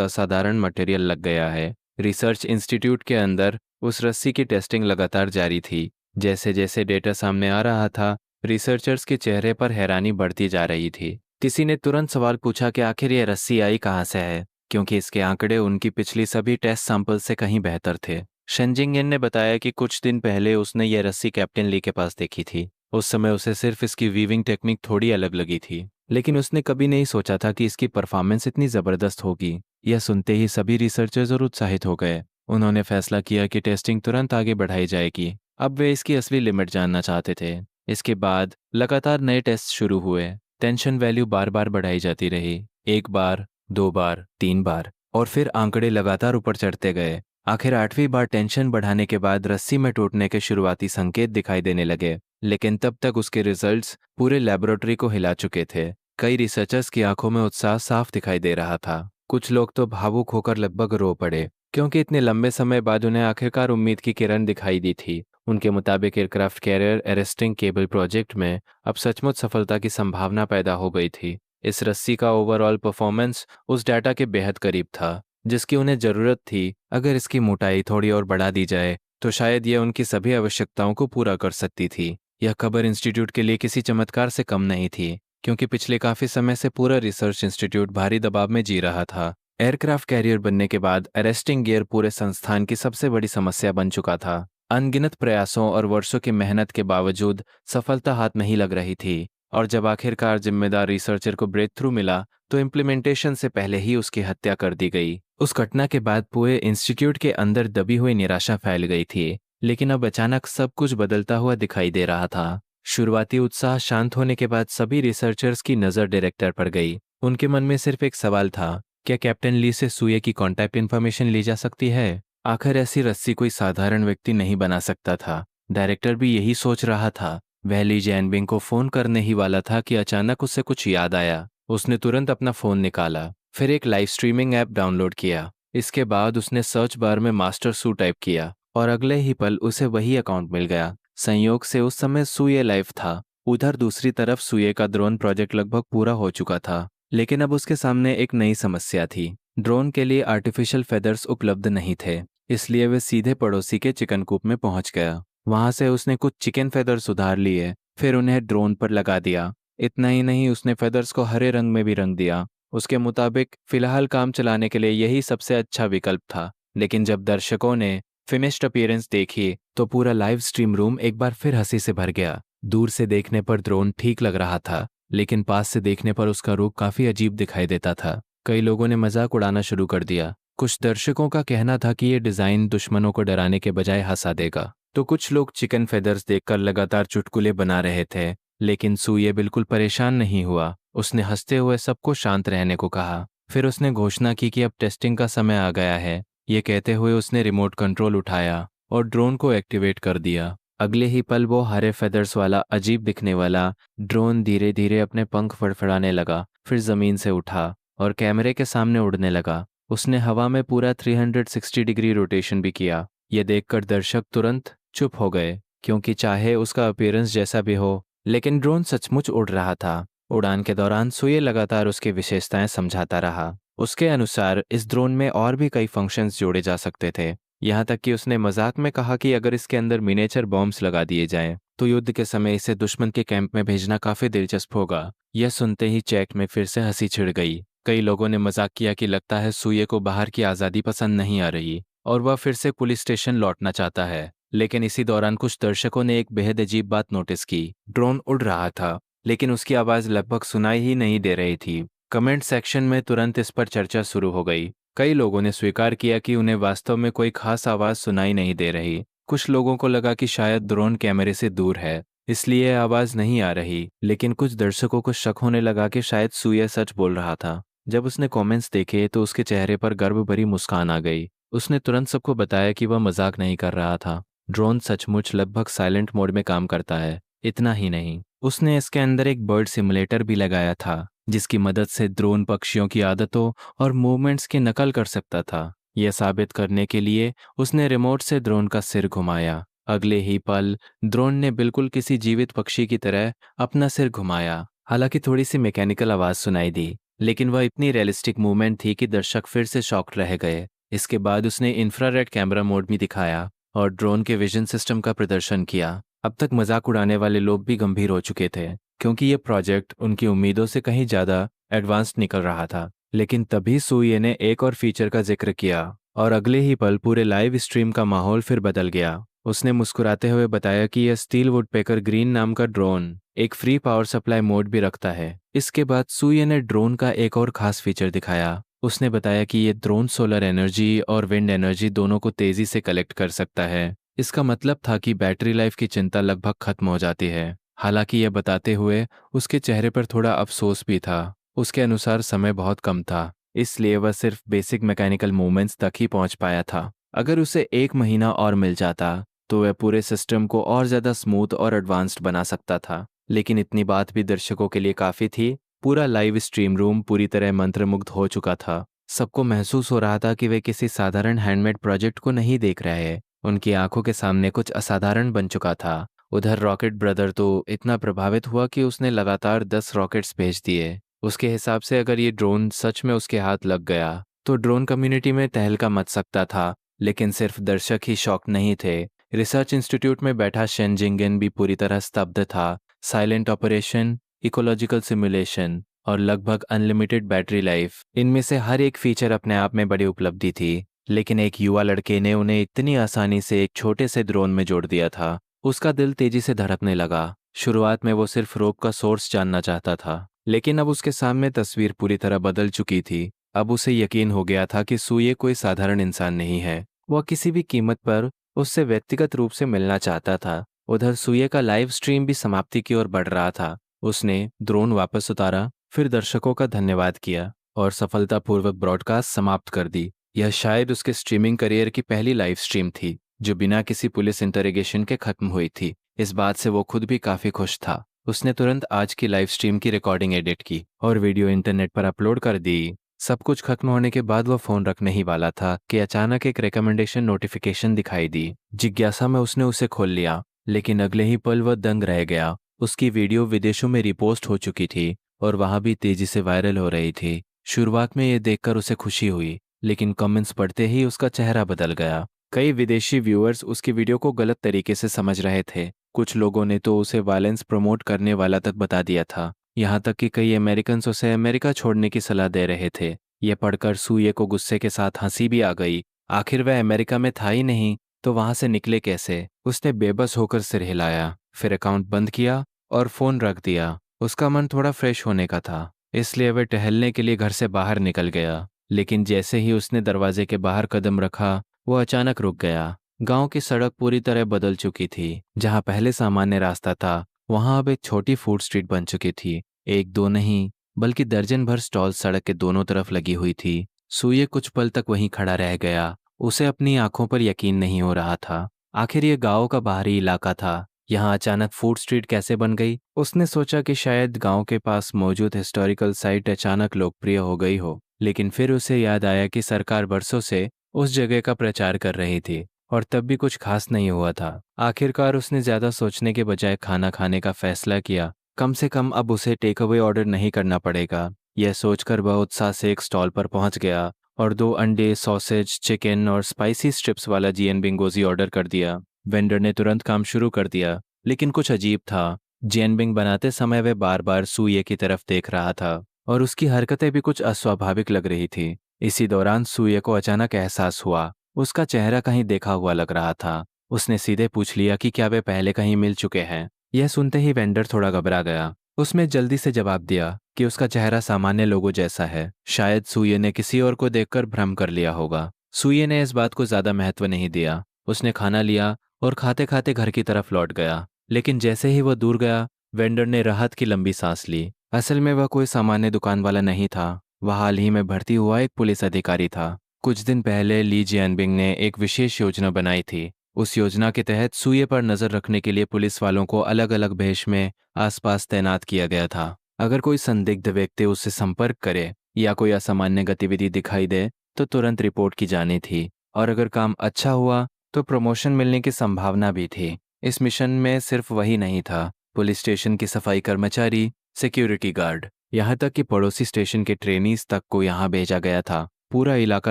असाधारण मटेरियल लग गया है। रिसर्च इंस्टीट्यूट के अंदर उस रस्सी की टेस्टिंग लगातार जारी थी। जैसे जैसे डेटा सामने आ रहा था, रिसर्चर्स के चेहरे पर हैरानी बढ़ती जा रही थी। किसी ने तुरंत सवाल पूछा कि आखिर ये रस्सी आई कहाँ से है, क्योंकि इसके आंकड़े उनकी पिछली सभी टेस्ट सैंपल से कहीं बेहतर थे। शेंजिंगन ने बताया कि कुछ दिन पहले उसने यह रस्सी कैप्टन ली के पास देखी थी। उस समय उसे सिर्फ इसकी वीविंग टेक्निक थोड़ी अलग लगी थी, लेकिन उसने कभी नहीं सोचा था कि इसकी परफॉर्मेंस इतनी ज़बरदस्त होगी। यह सुनते ही सभी रिसर्चर्स और उत्साहित हो गए। उन्होंने फैसला किया कि टेस्टिंग तुरंत आगे बढ़ाई जाएगी। अब वे इसकी असली लिमिट जानना चाहते थे। इसके बाद लगातार नए टेस्ट शुरू हुए। टेंशन वैल्यू बार बार बढ़ाई जाती रही। 1 बार, 2 बार, 3 बार, और फिर आंकड़े लगातार ऊपर चढ़ते गए। आखिर 8वीं बार टेंशन बढ़ाने के बाद रस्सी में टूटने के शुरुआती संकेत दिखाई देने लगे, लेकिन तब तक उसके रिजल्ट्स पूरे लेबोरेटरी को हिला चुके थे। कई रिसर्चर्स की आंखों में उत्साह साफ दिखाई दे रहा था। कुछ लोग तो भावुक होकर लगभग रो पड़े, क्योंकि इतने लंबे समय बाद उन्हें आखिरकार उम्मीद की किरण दिखाई दी थी। उनके मुताबिक aircraft carrier arresting cable project में अब सचमुच सफलता की संभावना पैदा हो गई थी। इस रस्सी का ओवरऑल परफॉर्मेंस उस डाटा के बेहद करीब था जिसकी उन्हें जरूरत थी। अगर इसकी मोटाई थोड़ी और बढ़ा दी जाए तो शायद यह उनकी सभी आवश्यकताओं को पूरा कर सकती थी। यह खबर इंस्टीट्यूट के लिए किसी चमत्कार से कम नहीं थी, क्योंकि पिछले काफी समय से पूरा रिसर्च इंस्टीट्यूट भारी दबाव में जी रहा था। एयरक्राफ्ट कैरियर बनने के बाद अरेस्टिंग गियर पूरे संस्थान की सबसे बड़ी समस्या बन चुका था। अनगिनत प्रयासों और वर्षों की मेहनत के बावजूद सफलता हाथ नहीं लग रही थी, और जब आखिरकार जिम्मेदार रिसर्चर को ब्रेक थ्रू मिला तो इम्प्लीमेंटेशन से पहले ही उसकी हत्या कर दी गई। उस घटना के बाद पूरे इंस्टीट्यूट के अंदर दबी हुई निराशा फैल गई थी, लेकिन अब अचानक सब कुछ बदलता हुआ दिखाई दे रहा था। शुरुआती उत्साह शांत होने के बाद सभी रिसर्चर्स की नज़र डायरेक्टर पर गई। उनके मन में सिर्फ एक सवाल था, क्या कैप्टन ली से सुये की कॉन्टैक्ट इन्फॉर्मेशन ली जा सकती है? आखिर ऐसी रस्सी कोई साधारण व्यक्ति नहीं बना सकता था। डायरेक्टर भी यही सोच रहा था। वह ली जैनबिंग को फोन करने ही वाला था कि अचानक उसे कुछ याद आया। उसने तुरंत अपना फोन निकाला, फिर एक लाइव स्ट्रीमिंग ऐप डाउनलोड किया। इसके बाद उसने सर्च बार में मास्टर सू टाइप किया और अगले ही पल उसे वही अकाउंट मिल गया। संयोग से उस समय सुये लाइव था। उधर दूसरी तरफ सुये का ड्रोन प्रोजेक्ट लगभग पूरा हो चुका था, लेकिन अब उसके सामने एक नई समस्या थी। ड्रोन के लिए आर्टिफिशियल फेदर्स उपलब्ध नहीं थे, इसलिए वह सीधे पड़ोसी के चिकन कूप में पहुंच गया। वहां से उसने कुछ चिकन फेदर्स उधार लिए, फिर उन्हें ड्रोन पर लगा दिया। इतना ही नहीं, उसने फेदर्स को हरे रंग में भी रंग दिया। उसके मुताबिक फिलहाल काम चलाने के लिए यही सबसे अच्छा विकल्प था। लेकिन जब दर्शकों ने फिनिश्ड अपीयरेंस देखी तो पूरा लाइव स्ट्रीम रूम एक बार फिर हंसी से भर गया। दूर से देखने पर ड्रोन ठीक लग रहा था, लेकिन पास से देखने पर उसका रूप काफी अजीब दिखाई देता था। कई लोगों ने मजाक उड़ाना शुरू कर दिया। कुछ दर्शकों का कहना था कि ये डिजाइन दुश्मनों को डराने के बजाय हंसा देगा, तो कुछ लोग चिकन फेदर्स देखकर लगातार चुटकुले बना रहे थे। लेकिन सुये बिल्कुल परेशान नहीं हुआ। उसने हंसते हुए सबको शांत रहने को कहा। फिर उसने घोषणा की कि अब टेस्टिंग का समय आ गया है। ये कहते हुए उसने रिमोट कंट्रोल उठाया और ड्रोन को एक्टिवेट कर दिया। अगले ही पल वो हरे फेदर्स वाला अजीब दिखने वाला ड्रोन धीरे धीरे अपने पंख फड़फड़ाने लगा, फिर जमीन से उठा और कैमरे के सामने उड़ने लगा। उसने हवा में पूरा 360 डिग्री रोटेशन भी किया। यह देखकर दर्शक तुरंत चुप हो गए, क्योंकि चाहे उसका अपीयरेंस जैसा भी हो, लेकिन ड्रोन सचमुच उड़ रहा था। उड़ान के दौरान सुये लगातार उसकी विशेषताएं समझाता रहा। उसके अनुसार इस ड्रोन में और भी कई फंक्शंस जोड़े जा सकते थे। यहाँ तक कि उसने मजाक में कहा कि अगर इसके अंदर मिनिएचर बॉम्ब्स लगा दिए जाएं, तो युद्ध के समय इसे दुश्मन के कैंप में भेजना काफी दिलचस्प होगा। यह सुनते ही चैट में फिर से हंसी छिड़ गई। कई लोगों ने मजाक किया कि लगता है सुये को बाहर की आज़ादी पसंद नहीं आ रही और वह फिर से पुलिस स्टेशन लौटना चाहता है। लेकिन इसी दौरान कुछ दर्शकों ने एक बेहद अजीब बात नोटिस की। ड्रोन उड़ रहा था, लेकिन उसकी आवाज़ लगभग सुनाई ही नहीं दे रही थी। कमेंट सेक्शन में तुरंत इस पर चर्चा शुरू हो गई। कई लोगों ने स्वीकार किया कि उन्हें वास्तव में कोई खास आवाज़ सुनाई नहीं दे रही। कुछ लोगों को लगा कि शायद ड्रोन कैमरे से दूर है, इसलिए आवाज़ नहीं आ रही। लेकिन कुछ दर्शकों को शक होने लगा कि शायद सुये सच बोल रहा था। जब उसने कमेंट्स देखे तो उसके चेहरे पर गर्व भरी मुस्कान आ गई। उसने तुरंत सबको बताया कि वह मजाक नहीं कर रहा था। ड्रोन सचमुच लगभग साइलेंट मोड में काम करता है। इतना ही नहीं, उसने इसके अंदर एक बर्ड सिमुलेटर भी लगाया था, जिसकी मदद से ड्रोन पक्षियों की आदतों और मूवमेंट्स की नकल कर सकता था। यह साबित करने के लिए उसने रिमोट से ड्रोन का सिर घुमाया। अगले ही पल ड्रोन ने बिल्कुल किसी जीवित पक्षी की तरह अपना सिर घुमाया। हालांकि थोड़ी सी मैकेनिकल आवाज सुनाई दी, लेकिन वह इतनी रियलिस्टिक मूवमेंट थी कि दर्शक फिर से शॉक्ड रह गए। इसके बाद उसने इंफ्रारेड कैमरा मोड भी दिखाया और ड्रोन के विजन सिस्टम का प्रदर्शन किया। अब तक मजाक उड़ाने वाले लोग भी गंभीर हो चुके थे, क्योंकि ये प्रोजेक्ट उनकी उम्मीदों से कहीं ज़्यादा एडवांस्ड निकल रहा था। लेकिन तभी सुये ने एक और फीचर का जिक्र किया और अगले ही पल पूरे लाइव स्ट्रीम का माहौल फिर बदल गया। उसने मुस्कुराते हुए बताया कि यह स्टील वुडपेकर ग्रीन नाम का ड्रोन एक फ्री पावर सप्लाई मोड भी रखता है। इसके बाद सुये ने ड्रोन का एक और खास फीचर दिखाया। उसने बताया कि ये ड्रोन सोलर एनर्जी और विंड एनर्जी दोनों को तेजी से कलेक्ट कर सकता है। इसका मतलब था कि बैटरी लाइफ की चिंता लगभग खत्म हो जाती है। हालांकि यह बताते हुए उसके चेहरे पर थोड़ा अफसोस भी था। उसके अनुसार समय बहुत कम था, इसलिए वह सिर्फ बेसिक मैकेनिकल मूवमेंट्स तक ही पहुंच पाया था। अगर उसे 1 महीना और मिल जाता तो वह पूरे सिस्टम को और ज़्यादा स्मूथ और एडवांस्ड बना सकता था। लेकिन इतनी बात भी दर्शकों के लिए काफ़ी थी। पूरा लाइव स्ट्रीम रूम पूरी तरह मंत्रमुग्ध हो चुका था। सबको महसूस हो रहा था कि वे किसी साधारण हैंडमेड प्रोजेक्ट को नहीं देख रहे हैं। उनकी आंखों के सामने कुछ असाधारण बन चुका था। उधर रॉकेट ब्रदर तो इतना प्रभावित हुआ कि उसने लगातार 10 रॉकेट्स भेज दिए। उसके हिसाब से अगर ये ड्रोन सच में उसके हाथ लग गया तो ड्रोन कम्युनिटी में तहलका मच सकता था। लेकिन सिर्फ दर्शक ही शॉक नहीं थे। रिसर्च इंस्टीट्यूट में बैठा शेन जिंगन भी पूरी तरह स्तब्ध था। साइलेंट ऑपरेशन, इकोलॉजिकल सिमुलेशन और लगभग अनलिमिटेड बैटरी लाइफ, इनमें से हर एक फीचर अपने आप में बड़ी उपलब्धि थी। लेकिन एक युवा लड़के ने उन्हें इतनी आसानी से एक छोटे से ड्रोन में जोड़ दिया था। उसका दिल तेजी से धड़कने लगा। शुरुआत में वो सिर्फ रोक का सोर्स जानना चाहता था, लेकिन अब उसके सामने तस्वीर पूरी तरह बदल चुकी थी। अब उसे यकीन हो गया था कि सुये कोई साधारण इंसान नहीं है। वह किसी भी कीमत पर उससे व्यक्तिगत रूप से मिलना चाहता था। उधर सुये का लाइव स्ट्रीम भी समाप्ति की ओर बढ़ रहा था। उसने ड्रोन वापस उतारा, फिर दर्शकों का धन्यवाद किया और सफलतापूर्वक ब्रॉडकास्ट समाप्त कर दी। यह शायद उसके स्ट्रीमिंग करियर की पहली लाइव स्ट्रीम थी जो बिना किसी पुलिस इंटरोगेशन के खत्म हुई थी। इस बात से वो खुद भी काफी खुश था। उसने तुरंत आज की लाइव स्ट्रीम की रिकॉर्डिंग एडिट की और वीडियो इंटरनेट पर अपलोड कर दी। सब कुछ खत्म होने के बाद वह फोन रखने ही वाला था कि अचानक एक रिकमेंडेशन नोटिफिकेशन दिखाई दी। जिज्ञासा में उसने उसे खोल लिया, लेकिन अगले ही पल वह दंग रह गया। उसकी वीडियो विदेशों में रिपोस्ट हो चुकी थी और वहां भी तेजी से वायरल हो रही थी। शुरुआत में ये देखकर उसे खुशी हुई, लेकिन कमेंट्स पढ़ते ही उसका चेहरा बदल गया। कई विदेशी व्यूअर्स उसकी वीडियो को गलत तरीके से समझ रहे थे। कुछ लोगों ने तो उसे वायलेंस प्रमोट करने वाला तक बता दिया था। यहाँ तक कि कई अमेरिकन उसे अमेरिका छोड़ने की सलाह दे रहे थे। यह पढ़कर सुये को गुस्से के साथ हंसी भी आ गई। आखिर वह अमेरिका में था ही नहीं तो वहां से निकले कैसे। उसने बेबस होकर सिर हिलाया, फिर अकाउंट बंद किया और फोन रख दिया। उसका मन थोड़ा फ्रेश होने का था, इसलिए वह टहलने के लिए घर से बाहर निकल गया। लेकिन जैसे ही उसने दरवाजे के बाहर कदम रखा, वो अचानक रुक गया। गांव की सड़क पूरी तरह बदल चुकी थी। जहां पहले सामान्य रास्ता था, वहां अब एक छोटी फूड स्ट्रीट बन चुकी थी। एक दो नहीं, बल्कि दर्जन भर स्टॉल सड़क के दोनों तरफ लगी हुई थी। सुये कुछ पल तक वहीं खड़ा रह गया। उसे अपनी आंखों पर यकीन नहीं हो रहा था। आखिर ये गांव का बाहरी इलाका था, यहाँ अचानक फूड स्ट्रीट कैसे बन गई। उसने सोचा कि शायद गांव के पास मौजूद हिस्टोरिकल साइट अचानक लोकप्रिय हो गई हो। लेकिन फिर उसे याद आया कि सरकार बरसों से उस जगह का प्रचार कर रही थी और तब भी कुछ खास नहीं हुआ था। आखिरकार उसने ज्यादा सोचने के बजाय खाना खाने का फैसला किया। कम से कम अब उसे टेक अवे ऑर्डर नहीं करना पड़ेगा। यह सोचकर वह उत्साह से एक स्टॉल पर पहुंच गया और 2 अंडे, सॉसेज, चिकन और स्पाइसी स्ट्रिप्स वाला जियन बिंगोजी ऑर्डर कर दिया। वेंडर ने तुरंत काम शुरू कर दिया, लेकिन कुछ अजीब था। जियन बिंग बनाते समय वह बार बार सुये की तरफ देख रहा था और उसकी हरकतें भी कुछ अस्वाभाविक लग रही थी। इसी दौरान सुये को अचानक एहसास हुआ, उसका चेहरा कहीं देखा हुआ लग रहा था। उसने सीधे पूछ लिया कि क्या वे पहले कहीं मिल चुके हैं। यह सुनते ही वेंडर थोड़ा घबरा गया। उसने जल्दी से जवाब दिया कि उसका चेहरा सामान्य लोगों जैसा है। शायद सुये ने किसी और को देखकर भ्रम कर लिया होगा। सुये ने इस बात को ज्यादा महत्व नहीं दिया। उसने खाना लिया और खाते खाते घर की तरफ लौट गया। लेकिन जैसे ही वह दूर गया, वेंडर ने राहत की लंबी सांस ली। असल में वह कोई सामान्य दुकान वाला नहीं था। वह हाल ही में भर्ती हुआ एक पुलिस अधिकारी था। कुछ दिन पहले ली जियनबिंग ने एक विशेष योजना बनाई थी। उस योजना के तहत सुये पर नजर रखने के लिए पुलिस वालों को अलग अलग भेष में आसपास तैनात किया गया था। अगर कोई संदिग्ध व्यक्ति उससे संपर्क करे या कोई असामान्य गतिविधि दिखाई दे तो तुरंत रिपोर्ट की जानी थी, और अगर काम अच्छा हुआ तो प्रमोशन मिलने की संभावना भी थी। इस मिशन में सिर्फ वही नहीं था, पुलिस स्टेशन की सफाई कर्मचारी, सिक्योरिटी गार्ड, यहाँ तक कि पड़ोसी स्टेशन के ट्रेनीज तक को यहाँ भेजा गया था। पूरा इलाका